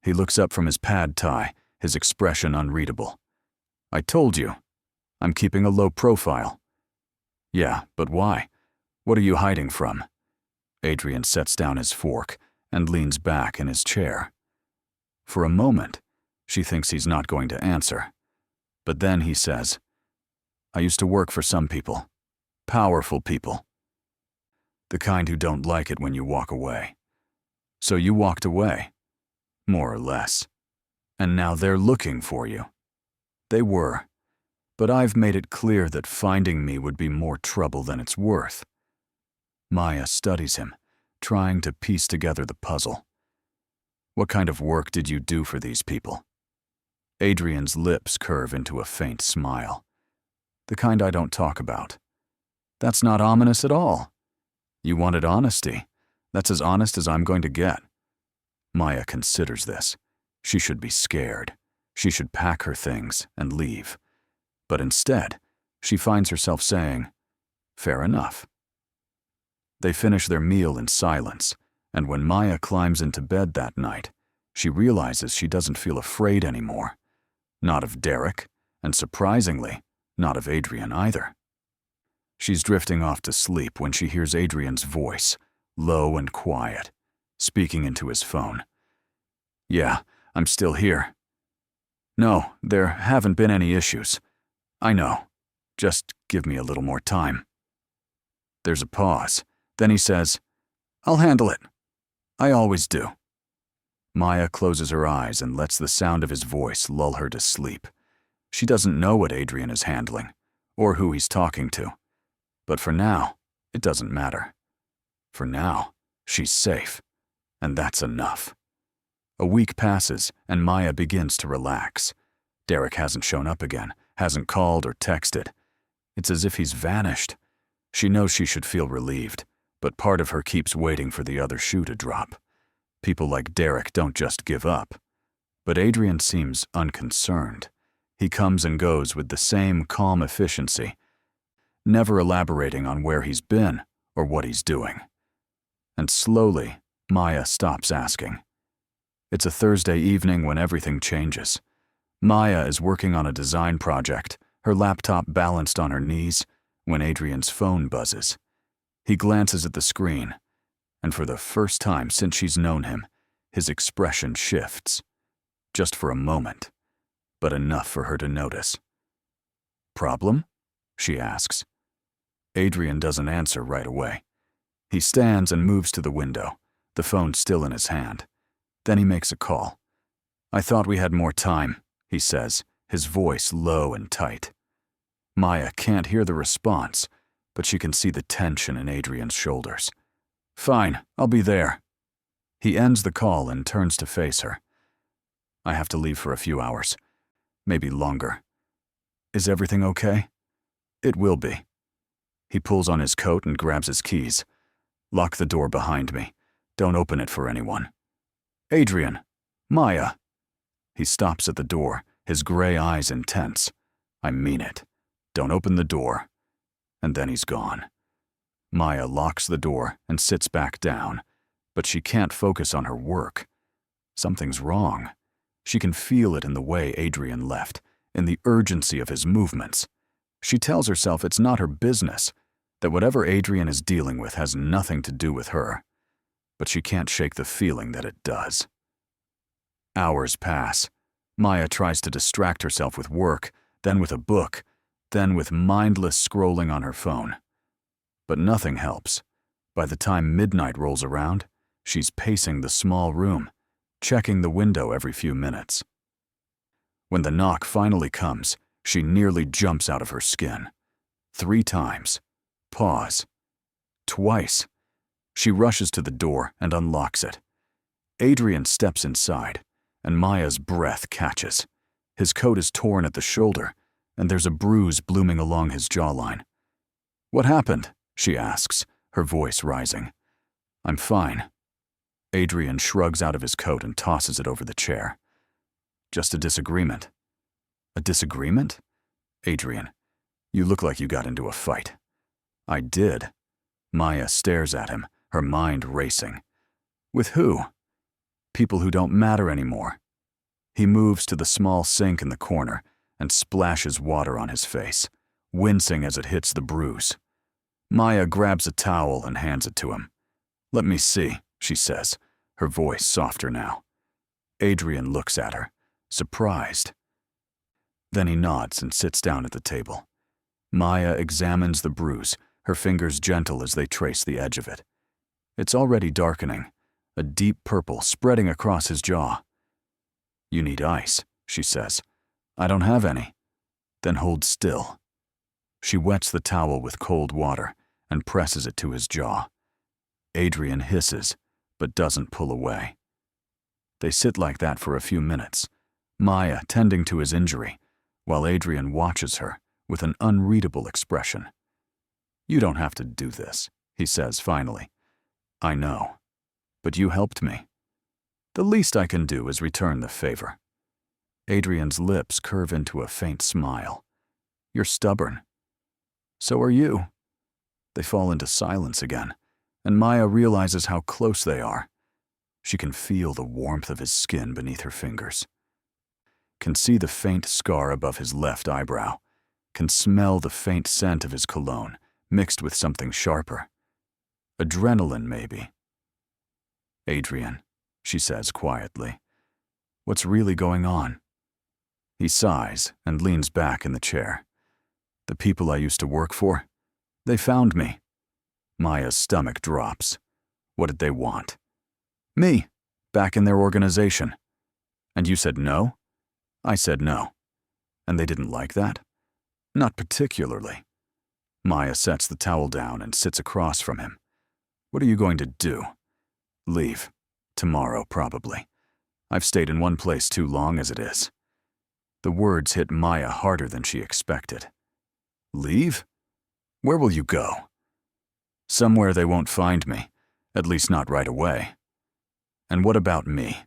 He looks up from his pad thai, his expression unreadable. "I told you. I'm keeping a low profile." "Yeah, but why? What are you hiding from?" Adrian sets down his fork and leans back in his chair. For a moment, she thinks he's not going to answer. But then he says, "I used to work for some people. Powerful people. The kind who don't like it when you walk away. So you walked away. More or less. And now they're looking for you." They were. but I've made it clear that finding me would be more trouble than it's worth. Maya studies him, trying to piece together the puzzle. What kind of work did you do for these people? Adrian's lips curve into a faint smile. The kind I don't talk about. That's not ominous at all. You wanted honesty. That's as honest as I'm going to get. Maya considers this. She should be scared. She should pack her things and leave. But instead, she finds herself saying, "Fair enough." They finish their meal in silence, and when Maya climbs into bed that night, she realizes she doesn't feel afraid anymore. Not of Derek, and surprisingly, not of Adrian either. She's drifting off to sleep when she hears Adrian's voice, low and quiet, speaking into his phone. "Yeah, I'm still here." "No, there haven't been any issues. I know. Just give me a little more time." There's a pause. Then he says, "I'll handle it. I always do." Maya closes her eyes and lets the sound of his voice lull her to sleep. She doesn't know what Adrian is handling, or who he's talking to. But for now, it doesn't matter. For now, she's safe, and that's enough. A week passes, and Maya begins to relax. Derek hasn't shown up again, hasn't called or texted. It's as if he's vanished. She knows she should feel relieved, but part of her keeps waiting for the other shoe to drop. People like Derek don't just give up. But Adrian seems unconcerned. He comes and goes with the same calm efficiency, never elaborating on where he's been or what he's doing. And slowly, Maya stops asking. It's a Thursday evening when everything changes. Maya is working on a design project, her laptop balanced on her knees, when Adrian's phone buzzes. He glances at the screen, and for the first time since she's known him, his expression shifts. Just for a moment, but enough for her to notice. "Problem?" she asks. Adrian doesn't answer right away. He stands and moves to the window, the phone still in his hand. Then he makes a call. "I thought we had more time," he says, his voice low and tight. Maya can't hear the response, but she can see the tension in Adrian's shoulders. "Fine, I'll be there." He ends the call and turns to face her. "I have to leave for a few hours, maybe longer. Is everything okay?" "It will be." He pulls on his coat and grabs his keys. "Lock the door behind me. Don't open it for anyone." "Adrian! Maya!" He stops at the door, his gray eyes intense. "I mean it. Don't open the door." And then he's gone. Maya locks the door and sits back down, but she can't focus on her work. Something's wrong. She can feel it in the way Adrian left, in the urgency of his movements. She tells herself it's not her business, that whatever Adrian is dealing with has nothing to do with her. But she can't shake the feeling that it does. Hours pass. Maya tries to distract herself with work, then with a book, then with mindless scrolling on her phone. But nothing helps. By the time midnight rolls around, she's pacing the small room, checking the window every few minutes. When the knock finally comes, she nearly jumps out of her skin. 3 times. Pause. Twice. She rushes to the door and unlocks it. Adrian steps inside, and Maya's breath catches. His coat is torn at the shoulder, and there's a bruise blooming along his jawline. "What happened?" she asks, her voice rising. "I'm fine." Adrian shrugs out of his coat and tosses it over the chair. "Just a disagreement." "A disagreement?" "Adrian, you look like you got into a fight." "I did." Maya stares at him, her mind racing. "With who?" "People who don't matter anymore." He moves to the small sink in the corner and splashes water on his face, wincing as it hits the bruise. Maya grabs a towel and hands it to him. "Let me see," she says, her voice softer now. Adrian looks at her, surprised. Then he nods and sits down at the table. Maya examines the bruise, her fingers gentle as they trace the edge of it. It's already darkening, a deep purple spreading across his jaw. "You need ice," she says. "I don't have any." Then hold still. She wets the towel with cold water and presses it to his jaw. Adrian hisses, but doesn't pull away. They sit like that for a few minutes, Maya tending to his injury, while Adrian watches her with an unreadable expression. "You don't have to do this," he says finally. "I know, but you helped me. The least I can do is return the favor." Adrian's lips curve into a faint smile. "You're stubborn. So are you." They fall into silence again, and Maya realizes how close they are. She can feel the warmth of his skin beneath her fingers, can see the faint scar above his left eyebrow, can smell the faint scent of his cologne mixed with something sharper. Adrenaline, maybe. "Adrian," she says quietly, "what's really going on?" He sighs and leans back in the chair. "The people I used to work for, they found me." Maya's stomach drops. What did they want? "Me, back in their organization." "And you said no?" "I said no." "And they didn't like that?" "Not particularly." Maya sets the towel down and sits across from him. "What are you going to do?" "Leave. Tomorrow, probably. I've stayed in one place too long as it is." The words hit Maya harder than she expected. "Leave? Where will you go?" "Somewhere they won't find me, at least not right away." "And what about me?"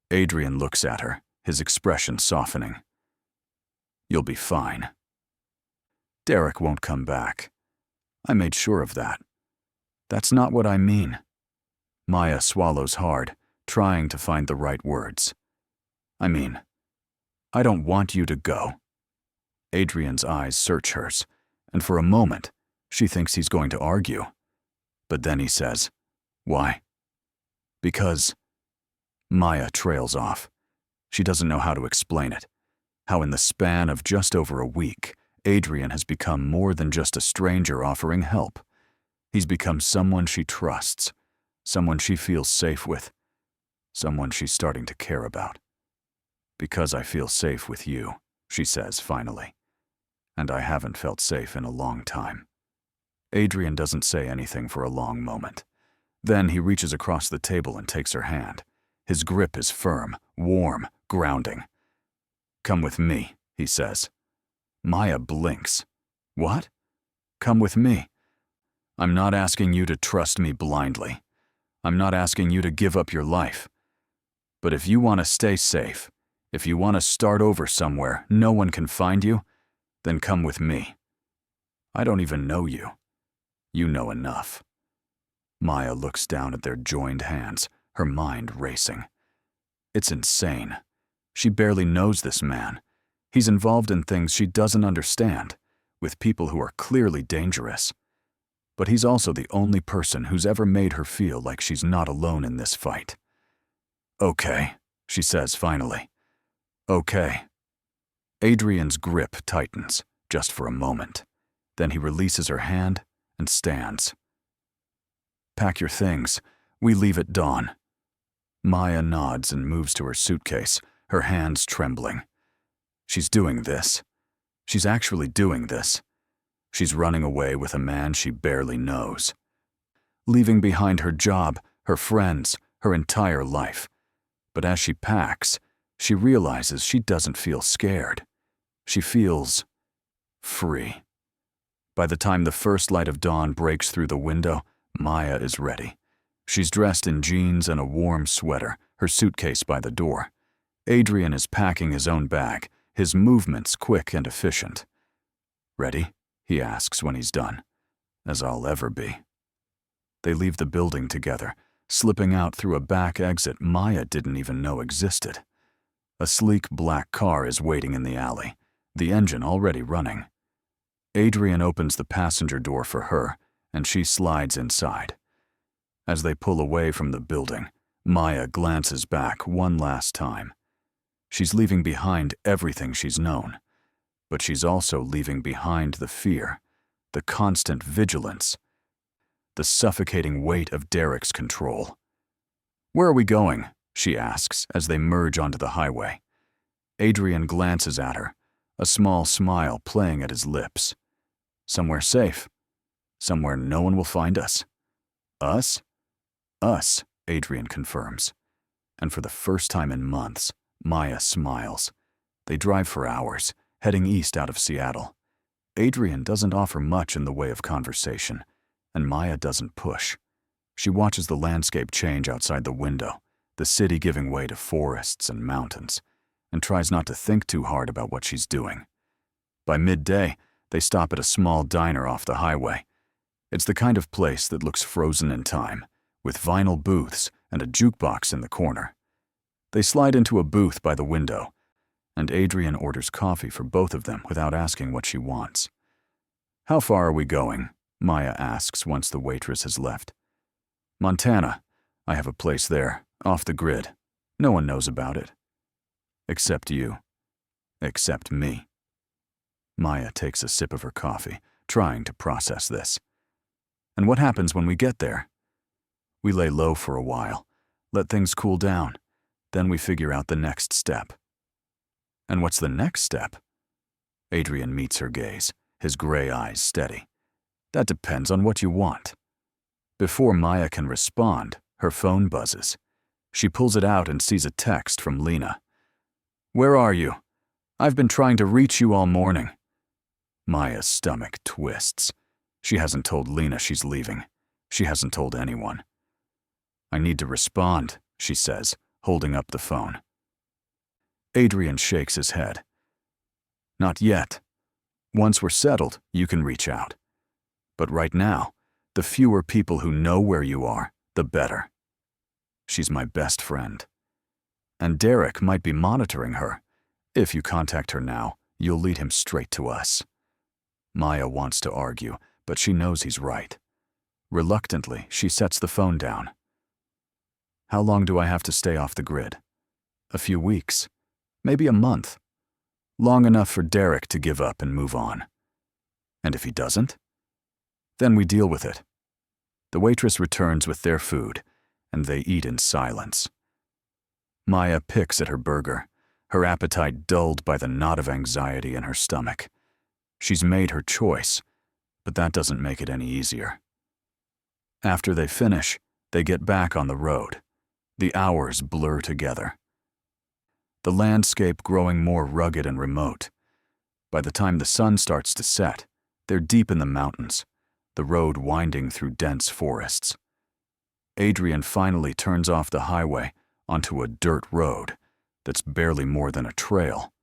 Adrian looks at her, his expression softening. "You'll be fine. Derek won't come back. I made sure of that." "That's not what I mean." Maya swallows hard, trying to find the right words. "I mean, I don't want you to go." Adrian's eyes search hers, and for a moment, she thinks he's going to argue. But then he says, "Why?" "Because—" Maya trails off. She doesn't know how to explain it. How in the span of just over a week, Adrian has become more than just a stranger offering help. He's become someone she trusts, someone she feels safe with, someone she's starting to care about. "Because I feel safe with you," she says finally. "And I haven't felt safe in a long time." Adrian doesn't say anything for a long moment. Then he reaches across the table and takes her hand. His grip is firm, warm, grounding. "Come with me," he says. Maya blinks. "What?" "Come with me. I'm not asking you to trust me blindly. I'm not asking you to give up your life. But if you want to stay safe, if you want to start over somewhere no one can find you, then come with me. I don't even know you. You know enough." Maya looks down at their joined hands, her mind racing. It's insane. She barely knows this man. He's involved in things she doesn't understand, with people who are clearly dangerous. But he's also the only person who's ever made her feel like she's not alone in this fight. "Okay," she says finally. "Okay." Adrian's grip tightens, just for a moment. Then he releases her hand and stands. "Pack your things. We leave at dawn." Maya nods and moves to her suitcase, her hands trembling. She's doing this. She's actually doing this. She's running away with a man she barely knows. Leaving behind her job, her friends, her entire life. But as she packs, she realizes she doesn't feel scared. She feels free. By the time the first light of dawn breaks through the window, Maya is ready. She's dressed in jeans and a warm sweater, her suitcase by the door. Adrian is packing his own bag, his movements quick and efficient. "Ready?" he asks when he's done. "As I'll ever be." They leave the building together, slipping out through a back exit Maya didn't even know existed. A sleek black car is waiting in the alley, the engine already running. Adrian opens the passenger door for her, and she slides inside. As they pull away from the building, Maya glances back one last time. She's leaving behind everything she's known, but she's also leaving behind the fear, the constant vigilance, the suffocating weight of Derek's control. "Where are we going?" she asks as they merge onto the highway. Adrian glances at her, a small smile playing at his lips. Somewhere safe. Somewhere no one will find us. Us? Us, Adrian confirms. And for the first time in months, Maya smiles. They drive for hours, heading east out of Seattle. Adrian doesn't offer much in the way of conversation, and Maya doesn't push. She watches the landscape change outside the window, the city giving way to forests and mountains, and tries not to think too hard about what she's doing. By midday, they stop at a small diner off the highway. It's the kind of place that looks frozen in time, with vinyl booths and a jukebox in the corner. They slide into a booth by the window, and Adrian orders coffee for both of them without asking what she wants. "How far are we going?" Maya asks once the waitress has left. "Montana. I have a place there, off the grid. No one knows about it. Except you. Except me." Maya takes a sip of her coffee, trying to process this. "And what happens when we get there?" "We lay low for a while, let things cool down. Then we figure out the next step." "And what's the next step?" Adrian meets her gaze, his gray eyes steady. "That depends on what you want." Before Maya can respond, her phone buzzes. She pulls it out and sees a text from Lena. "Where are you? I've been trying to reach you all morning." Maya's stomach twists. She hasn't told Lena she's leaving. She hasn't told anyone. "I need to respond," she says, holding up the phone. Adrian shakes his head. "Not yet. Once we're settled, you can reach out. But right now, the fewer people who know where you are, the better. She's my best friend. And Derek might be monitoring her. If you contact her now, you'll lead him straight to us." Maya wants to argue, but she knows he's right. Reluctantly, she sets the phone down. "How long do I have to stay off the grid?" "A few weeks. Maybe a month. Long enough for Derek to give up and move on." "And if he doesn't?" "Then we deal with it." The waitress returns with their food, and they eat in silence. Maya picks at her burger, her appetite dulled by the knot of anxiety in her stomach. She's made her choice, but that doesn't make it any easier. After they finish, they get back on the road. The hours blur together. The landscape growing more rugged and remote. By the time the sun starts to set, they're deep in the mountains, the road winding through dense forests. Adrian finally turns off the highway onto a dirt road that's barely more than a trail.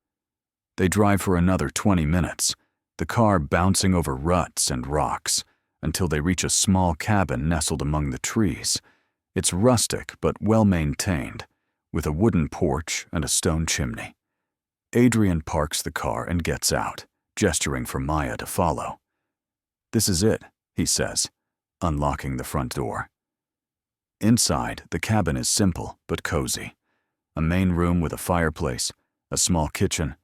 They drive for another 20 minutes, the car bouncing over ruts and rocks, until they reach a small cabin nestled among the trees. It's rustic but well-maintained, with a wooden porch and a stone chimney. Adrian parks the car and gets out, gesturing for Maya to follow. "This is it," he says, unlocking the front door. Inside, the cabin is simple but cozy. A main room with a fireplace, a small kitchen,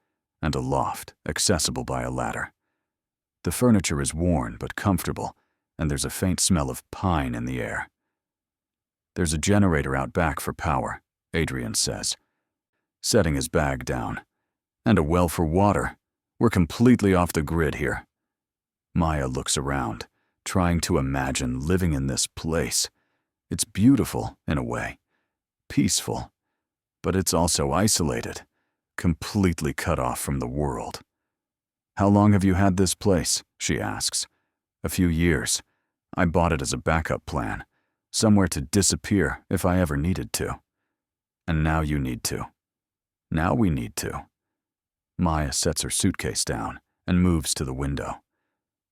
and a loft accessible by a ladder. The furniture is worn but comfortable, and there's a faint smell of pine in the air. "There's a generator out back for power," Adrian says, setting his bag down. "And a well for water. We're completely off the grid here." Maya looks around, trying to imagine living in this place. It's beautiful, in a way, peaceful, but it's also isolated, completely cut off from the world. "How long have you had this place?" she asks. "A few years. I bought it as a backup plan, somewhere to disappear if I ever needed to. And now you need to. Now we need to." Maya sets her suitcase down and moves to the window.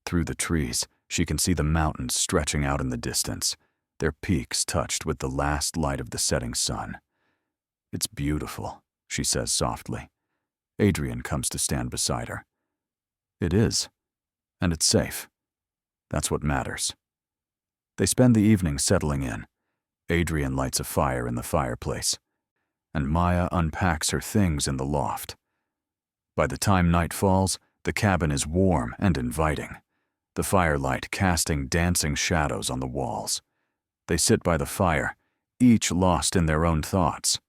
Through the trees, she can see the mountains stretching out in the distance, their peaks touched with the last light of the setting sun. "It's beautiful," she says softly. Adrian comes to stand beside her. "It is. And it's safe. That's what matters." They spend the evening settling in. Adrian lights a fire in the fireplace, and Maya unpacks her things in the loft. By the time night falls, the cabin is warm and inviting, the firelight casting dancing shadows on the walls. They sit by the fire, each lost in their own thoughts.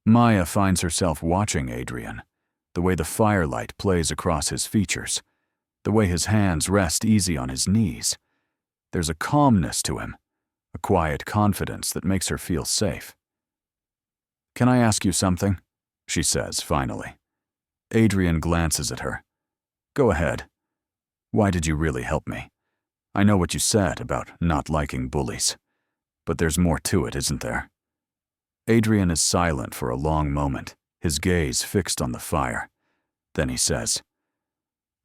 Maya finds herself watching Adrian, the way the firelight plays across his features, the way his hands rest easy on his knees. There's a calmness to him, a quiet confidence that makes her feel safe. "Can I ask you something?" she says finally. Adrian glances at her. "Go ahead. Why did you really help me? I know what you said about not liking bullies, but there's more to it, isn't there?" Adrian is silent for a long moment, his gaze fixed on the fire. Then he says,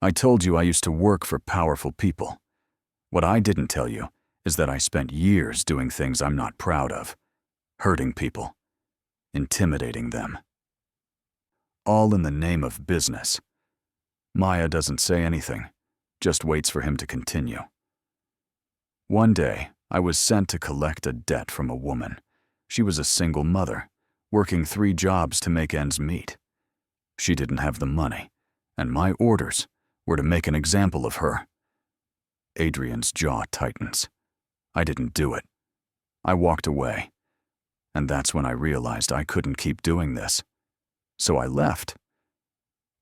"I told you I used to work for powerful people. What I didn't tell you is that I spent years doing things I'm not proud of, hurting people, intimidating them. All in the name of business." Maya doesn't say anything, just waits for him to continue. "One day, I was sent to collect a debt from a woman. She was a single mother, working 3 jobs to make ends meet. She didn't have the money, and my orders were to make an example of her." Adrian's jaw tightens. "I didn't do it. I walked away. And that's when I realized I couldn't keep doing this. So I left.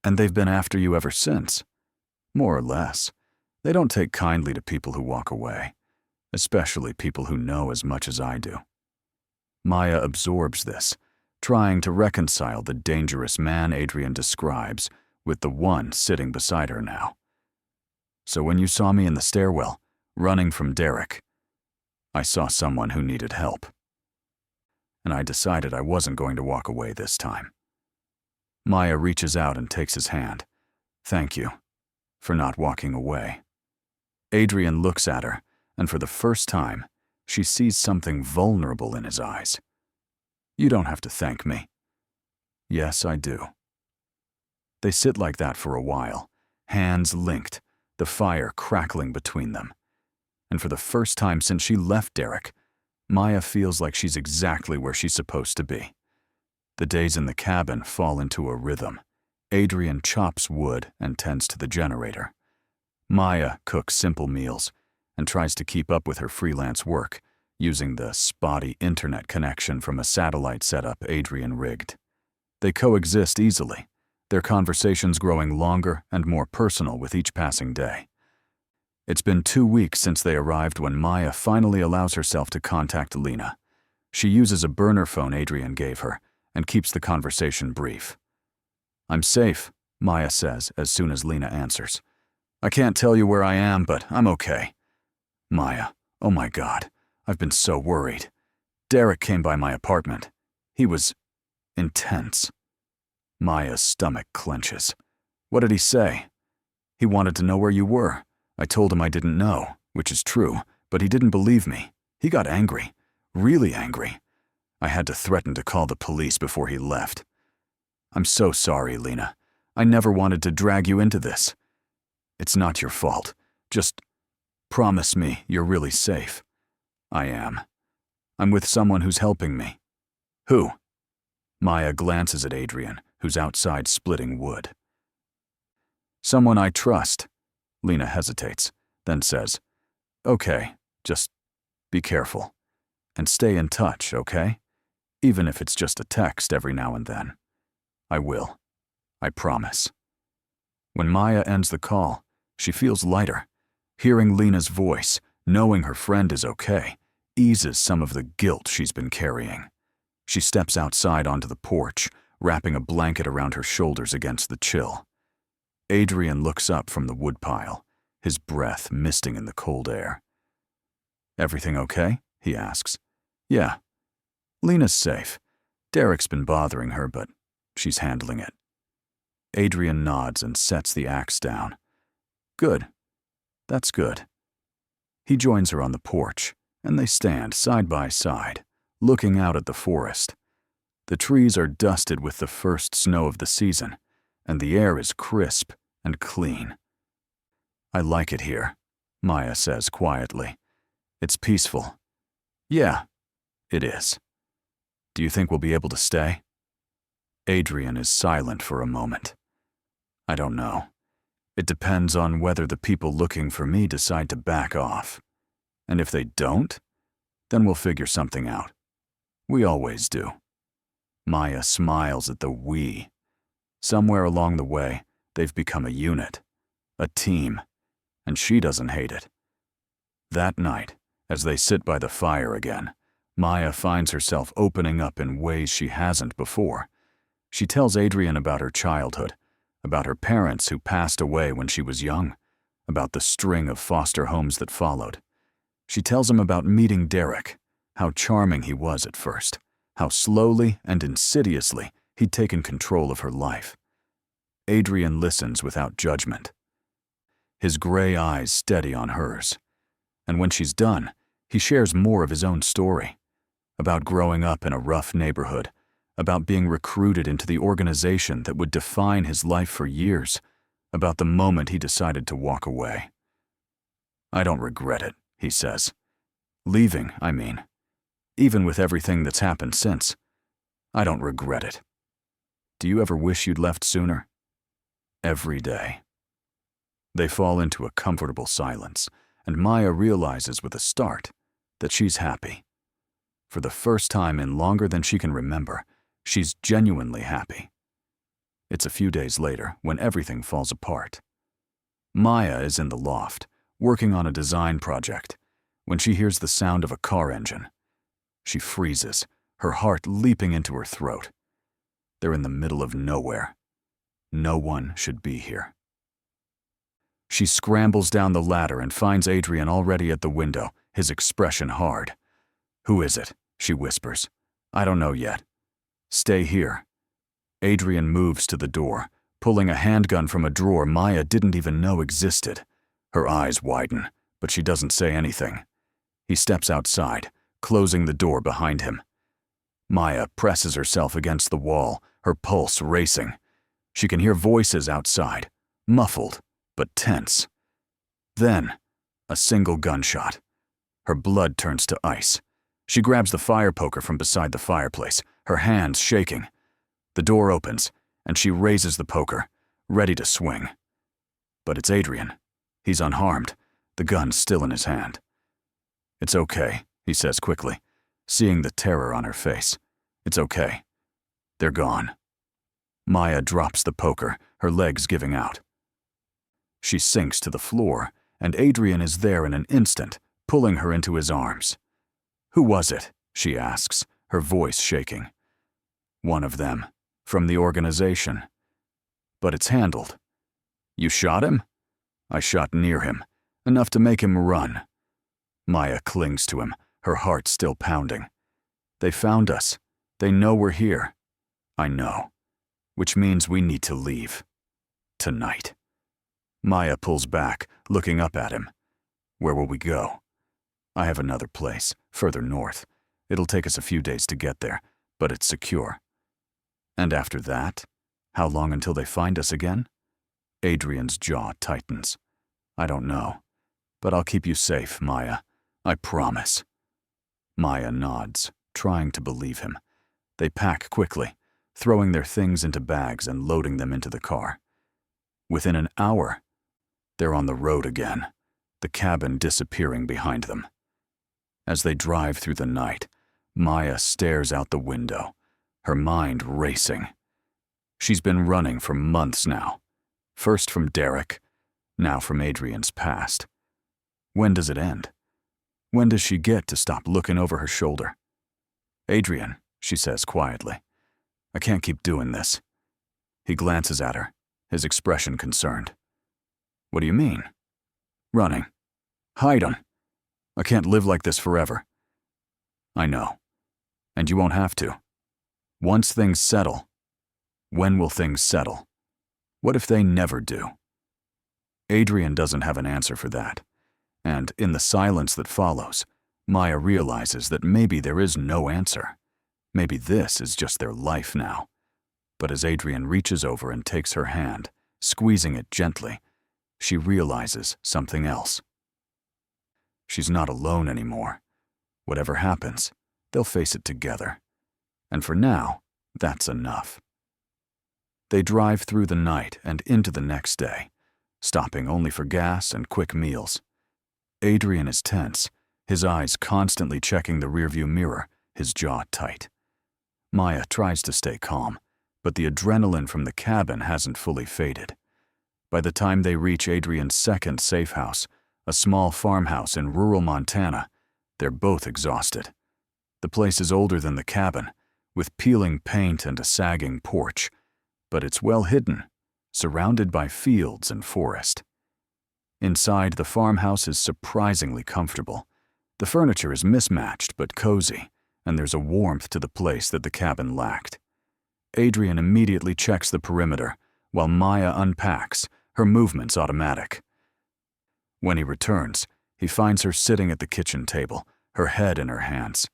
And they've been after you ever since. More or less. They don't take kindly to people who walk away, especially people who know as much as I do." Maya absorbs this, trying to reconcile the dangerous man Adrian describes with the one sitting beside her now. "So when you saw me in the stairwell, running from Derek, I saw someone who needed help. And I decided I wasn't going to walk away this time." Maya reaches out and takes his hand. "Thank you for not walking away." Adrian looks at her, and for the first time, she sees something vulnerable in his eyes. "You don't have to thank me." "Yes, I do." They sit like that for a while, hands linked, the fire crackling between them. And for the first time since she left Derek, Maya feels like she's exactly where she's supposed to be. The days in the cabin fall into a rhythm. Adrian chops wood and tends to the generator. Maya cooks simple meals and tries to keep up with her freelance work, using the spotty internet connection from a satellite setup Adrian rigged. They coexist easily, their conversations growing longer and more personal with each passing day. It's been 2 weeks since they arrived when Maya finally allows herself to contact Lena. She uses a burner phone Adrian gave her and keeps the conversation brief. "I'm safe," Maya says as soon as Lena answers. "I can't tell you where I am, but I'm okay." "Maya, oh my God, I've been so worried. Derek came by my apartment. He was intense." Maya's stomach clenches. "What did he say?" "He wanted to know where you were. I told him I didn't know, which is true, but he didn't believe me. He got angry, really angry. I had to threaten to call the police before he left. I'm so sorry, Lena. I never wanted to drag you into this. It's not your fault. Just promise me you're really safe." "I am. I'm with someone who's helping me." "Who?" Maya glances at Adrian, who's outside splitting wood. "Someone I trust." Lena hesitates, then says, "Okay, just be careful. And stay in touch, okay? Even if it's just a text every now and then." "I will. I promise." When Maya ends the call, she feels lighter. Hearing Lena's voice, knowing her friend is okay, eases some of the guilt she's been carrying. She steps outside onto the porch, wrapping a blanket around her shoulders against the chill. Adrian looks up from the woodpile, his breath misting in the cold air. "Everything okay?" he asks. "Yeah. Lena's safe. Derek's been bothering her, but she's handling it." Adrian nods and sets the axe down. "Good. That's good." He joins her on the porch, and they stand side by side, looking out at the forest. The trees are dusted with the first snow of the season, and the air is crisp and clean. "I like it here," Maya says quietly. "It's peaceful." "Yeah, it is." "Do you think we'll be able to stay?" Adrian is silent for a moment. "I don't know. It depends on whether the people looking for me decide to back off. And if they don't, then we'll figure something out. We always do." Maya smiles at the "we." Somewhere along the way, they've become a unit, a team, and she doesn't hate it. That night, as they sit by the fire again, Maya finds herself opening up in ways she hasn't before. She tells Adrian about her childhood, about her parents who passed away when she was young, about the string of foster homes that followed. She tells him about meeting Derek, how charming he was at first, how slowly and insidiously he'd taken control of her life. Adrian listens without judgment, his gray eyes steady on hers. And when she's done, he shares more of his own story, about growing up in a rough neighborhood, about being recruited into the organization that would define his life for years, about the moment he decided to walk away. "I don't regret it," he says. "Leaving, I mean. Even with everything that's happened since. I don't regret it. Do you ever wish you'd left sooner?" Every day. They fall into a comfortable silence, and Maya realizes with a start that she's happy. For the first time in longer than she can remember, she's genuinely happy. It's a few days later when everything falls apart. Maya is in the loft, working on a design project, when she hears the sound of a car engine. She freezes, her heart leaping into her throat. They're in the middle of nowhere. No one should be here. She scrambles down the ladder and finds Adrian already at the window, his expression hard. "Who is it?" she whispers. "I don't know yet." "Stay here." Adrian moves to the door, pulling a handgun from a drawer Maya didn't even know existed. Her eyes widen, but she doesn't say anything. He steps outside, closing the door behind him. Maya presses herself against the wall, her pulse racing. She can hear voices outside, muffled but tense. Then, a single gunshot. Her blood turns to ice. She grabs the fire poker from beside the fireplace, her hands shaking. The door opens, and she raises the poker, ready to swing. But it's Adrian. He's unharmed, the gun still in his hand. "It's okay," he says quickly, seeing the terror on her face. "It's okay. They're gone." Maya drops the poker, her legs giving out. She sinks to the floor, and Adrian is there in an instant, pulling her into his arms. "Who was it?" she asks, her voice shaking. "One of them, from the organization. But it's handled." "You shot him?" "I shot near him, enough to make him run." Maya clings to him, her heart still pounding. "They found us. They know we're here." "I know. Which means we need to leave. Tonight." Maya pulls back, looking up at him. "Where will we go?" "I have another place, further north. It'll take us a few days to get there, but it's secure." "And after that? How long until they find us again?" Adrian's jaw tightens. "I don't know. But I'll keep you safe, Maya. I promise." Maya nods, trying to believe him. They pack quickly, throwing their things into bags and loading them into the car. Within an hour, they're on the road again, the cabin disappearing behind them. As they drive through the night, Maya stares out the window, her mind racing. She's been running for months now, first from Derek, now from Adrian's past. When does it end? When does she get to stop looking over her shoulder? "Adrian," she says quietly, "I can't keep doing this." He glances at her, his expression concerned. "What do you mean?" "Running. Hiding. I can't live like this forever." "I know. And you won't have to. Once things settle." "When will things settle? What if they never do?" Adrian doesn't have an answer for that. And in the silence that follows, Maya realizes that maybe there is no answer. Maybe this is just their life now. But as Adrian reaches over and takes her hand, squeezing it gently, she realizes something else. She's not alone anymore. Whatever happens, they'll face it together. And for now, that's enough. They drive through the night and into the next day, stopping only for gas and quick meals. Adrian is tense, his eyes constantly checking the rearview mirror, his jaw tight. Maya tries to stay calm, but the adrenaline from the cabin hasn't fully faded. By the time they reach Adrian's second safe house, a small farmhouse in rural Montana, they're both exhausted. The place is older than the cabin, with peeling paint and a sagging porch, but it's well hidden, surrounded by fields and forest. Inside, the farmhouse is surprisingly comfortable. The furniture is mismatched but cozy, and there's a warmth to the place that the cabin lacked. Adrian immediately checks the perimeter, while Maya unpacks, her movements automatic. When he returns, he finds her sitting at the kitchen table, her head in her hands.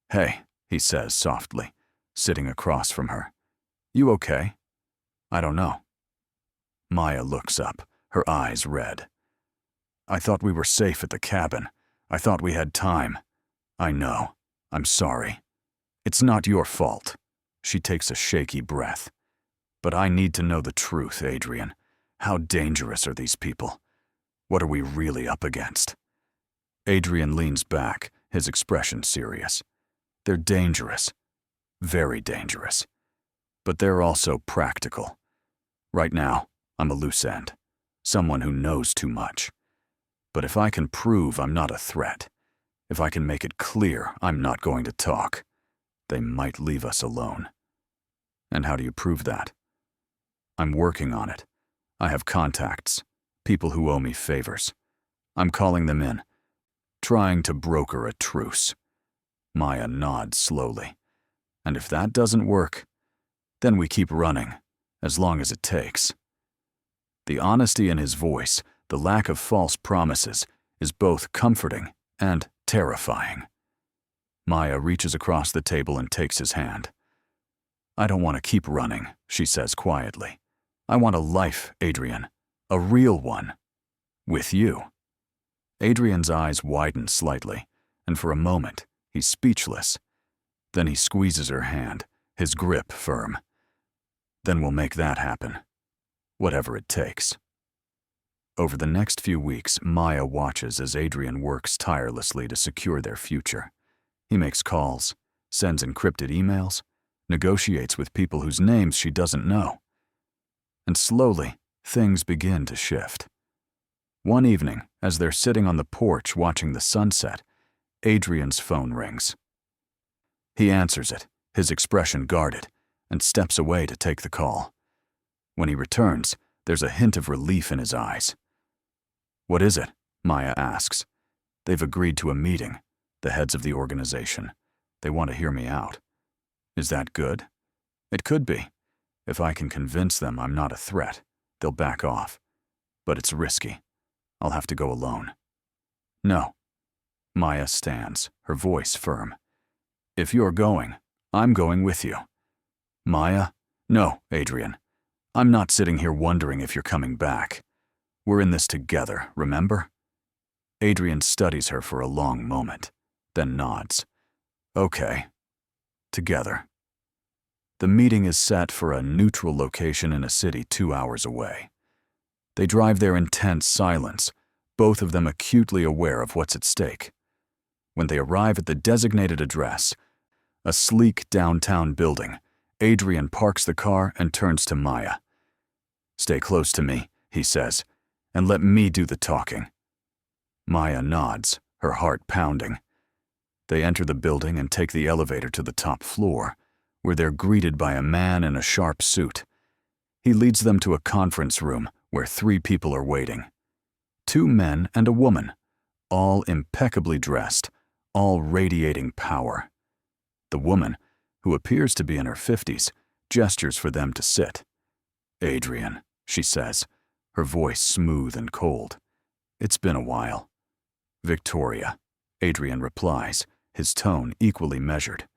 "Hey," he says softly, sitting across from her. "You okay?" "I don't know." Maya looks up, her eyes red. "I thought we were safe at the cabin. I thought we had time." "I know. I'm sorry. It's not your fault." She takes a shaky breath. "But I need to know the truth, Adrian. How dangerous are these people? What are we really up against?" Adrian leans back, his expression serious. "They're dangerous. Very dangerous. But they're also practical. Right now, I'm a loose end. Someone who knows too much. But if I can prove I'm not a threat, if I can make it clear I'm not going to talk, they might leave us alone." "And how do you prove that?" "I'm working on it. I have contacts, people who owe me favors. I'm calling them in, trying to broker a truce." Maya nods slowly. "And if that doesn't work, then we keep running, as long as it takes." The honesty in his voice, the lack of false promises, is both comforting and terrifying. Maya reaches across the table and takes his hand. "I don't want to keep running," she says quietly. "I want a life, Adrian. A real one. With you." Adrian's eyes widen slightly, and for a moment, he's speechless. Then he squeezes her hand, his grip firm. "Then we'll make that happen. Whatever it takes." Over the next few weeks, Maya watches as Adrian works tirelessly to secure their future. He makes calls, sends encrypted emails, negotiates with people whose names she doesn't know. And slowly, things begin to shift. One evening, as they're sitting on the porch watching the sunset, Adrian's phone rings. He answers it, his expression guarded, and steps away to take the call. When he returns, there's a hint of relief in his eyes. "What is it?" Maya asks. "They've agreed to a meeting, the heads of the organization. They want to hear me out." "Is that good?" "It could be. If I can convince them I'm not a threat, they'll back off. But it's risky. I'll have to go alone." "No." Maya stands, her voice firm. "If you're going, I'm going with you." "Maya?" "No, Adrian. I'm not sitting here wondering if you're coming back. We're in this together, remember?" Adrian studies her for a long moment, then nods. "Okay. Together." The meeting is set for a neutral location in a city 2 hours away. They drive there in tense silence, both of them acutely aware of what's at stake. When they arrive at the designated address, a sleek downtown building, Adrian parks the car and turns to Maya. "Stay close to me," he says, "and let me do the talking." Maya nods, her heart pounding. They enter the building and take the elevator to the top floor, where they're greeted by a man in a sharp suit. He leads them to a conference room where 3 people are waiting. 2 men and a woman, all impeccably dressed, all radiating power. The woman, who appears to be in her 50s, gestures for them to sit. "Adrian," she says, her voice smooth and cold. "It's been a while." "Victoria," Adrian replies, his tone equally measured.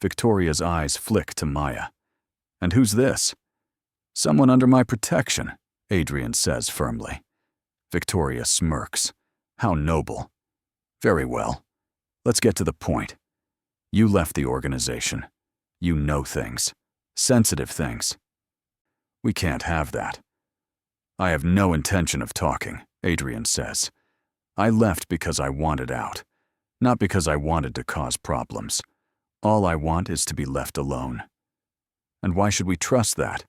Victoria's eyes flick to Maya. "And who's this?" "Someone under my protection," Adrian says firmly. Victoria smirks. "How noble." "Very well. Let's get to the point. You left the organization. You know things. Sensitive things." "We can't have that." "I have no intention of talking," Adrian says. "I left because I wanted out, not because I wanted to cause problems. All I want is to be left alone." And why should we trust that?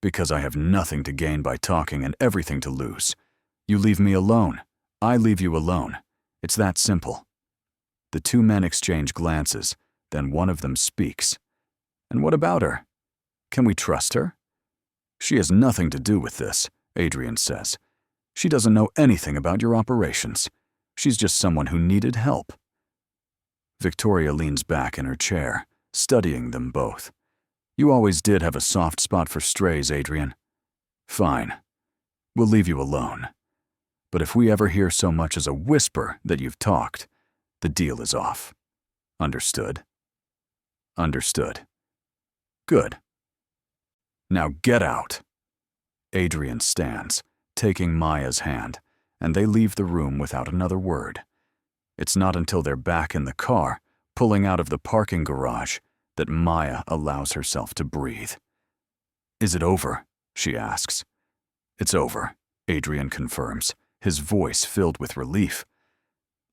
Because I have nothing to gain by talking and everything to lose. You leave me alone. I leave you alone. It's that simple. The two men exchange glances, then one of them speaks. And what about her? Can we trust her? She has nothing to do with this, Adrian says. She doesn't know anything about your operations. She's just someone who needed help. Victoria leans back in her chair, studying them both. You always did have a soft spot for strays, Adrian. Fine. We'll leave you alone. But if we ever hear so much as a whisper that you've talked, the deal is off. Understood? Understood. Good. Now get out. Adrian stands, taking Maya's hand, and they leave the room without another word. It's not until they're back in the car, pulling out of the parking garage, that Maya allows herself to breathe. Is it over? She asks. It's over, Adrian confirms, his voice filled with relief.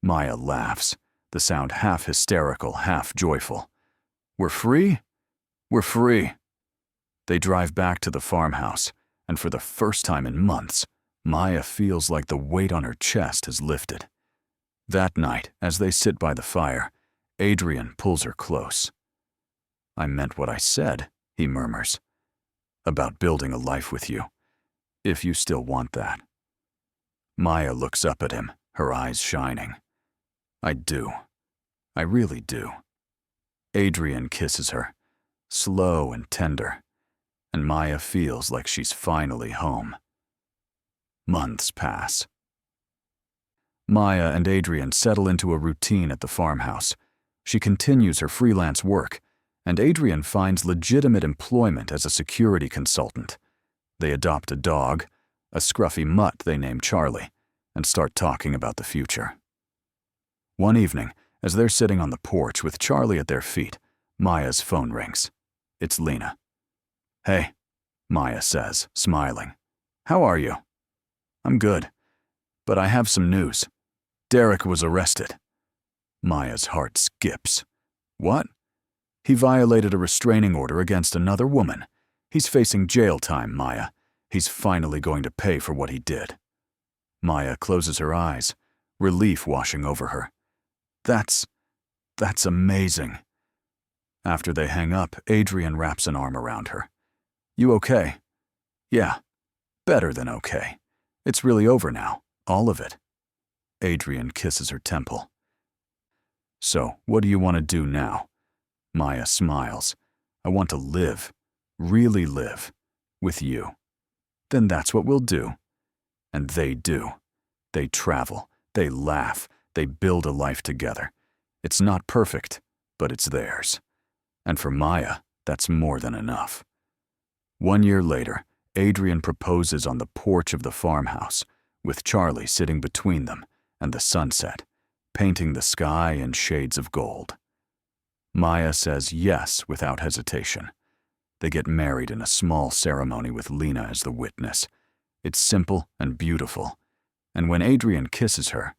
Maya laughs, the sound half hysterical, half joyful. We're free? We're free. They drive back to the farmhouse, and for the first time in months, Maya feels like the weight on her chest has lifted. That night, as they sit by the fire, Adrian pulls her close. I meant what I said, he murmurs, about building a life with you, if you still want that. Maya looks up at him, her eyes shining. I do. I really do. Adrian kisses her, slow and tender, and Maya feels like she's finally home. Months pass. Maya and Adrian settle into a routine at the farmhouse. She continues her freelance work, and Adrian finds legitimate employment as a security consultant. They adopt a dog, a scruffy mutt they name Charlie, and start talking about the future. One evening, as they're sitting on the porch with Charlie at their feet, Maya's phone rings. It's Lena. Hey, Maya says, smiling. How are you? I'm good, but I have some news. Derek was arrested. Maya's heart skips. What? He violated a restraining order against another woman. He's facing jail time, Maya. He's finally going to pay for what he did. Maya closes her eyes, relief washing over her. That's amazing. After they hang up, Adrian wraps an arm around her. You okay? Yeah, better than okay. It's really over now, all of it. Adrian kisses her temple. So, what do you want to do now? Maya smiles. I want to live, really live, with you. Then that's what we'll do. And they do. They travel, they laugh, they build a life together. It's not perfect, but it's theirs. And for Maya, that's more than enough. 1 year later, Adrian proposes on the porch of the farmhouse, with Charlie sitting between them and the sunset, painting the sky in shades of gold. Maya says yes without hesitation. They get married in a small ceremony with Lena as the witness. It's simple and beautiful. And when Adrian kisses her,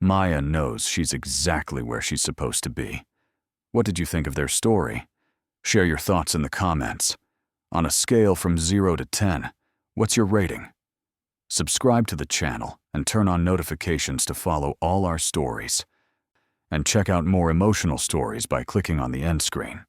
Maya knows she's exactly where she's supposed to be. What did you think of their story? Share your thoughts in the comments. On a scale from 0 to 10, what's your rating? Subscribe to the channel and turn on notifications to follow all our stories. And check out more emotional stories by clicking on the end screen.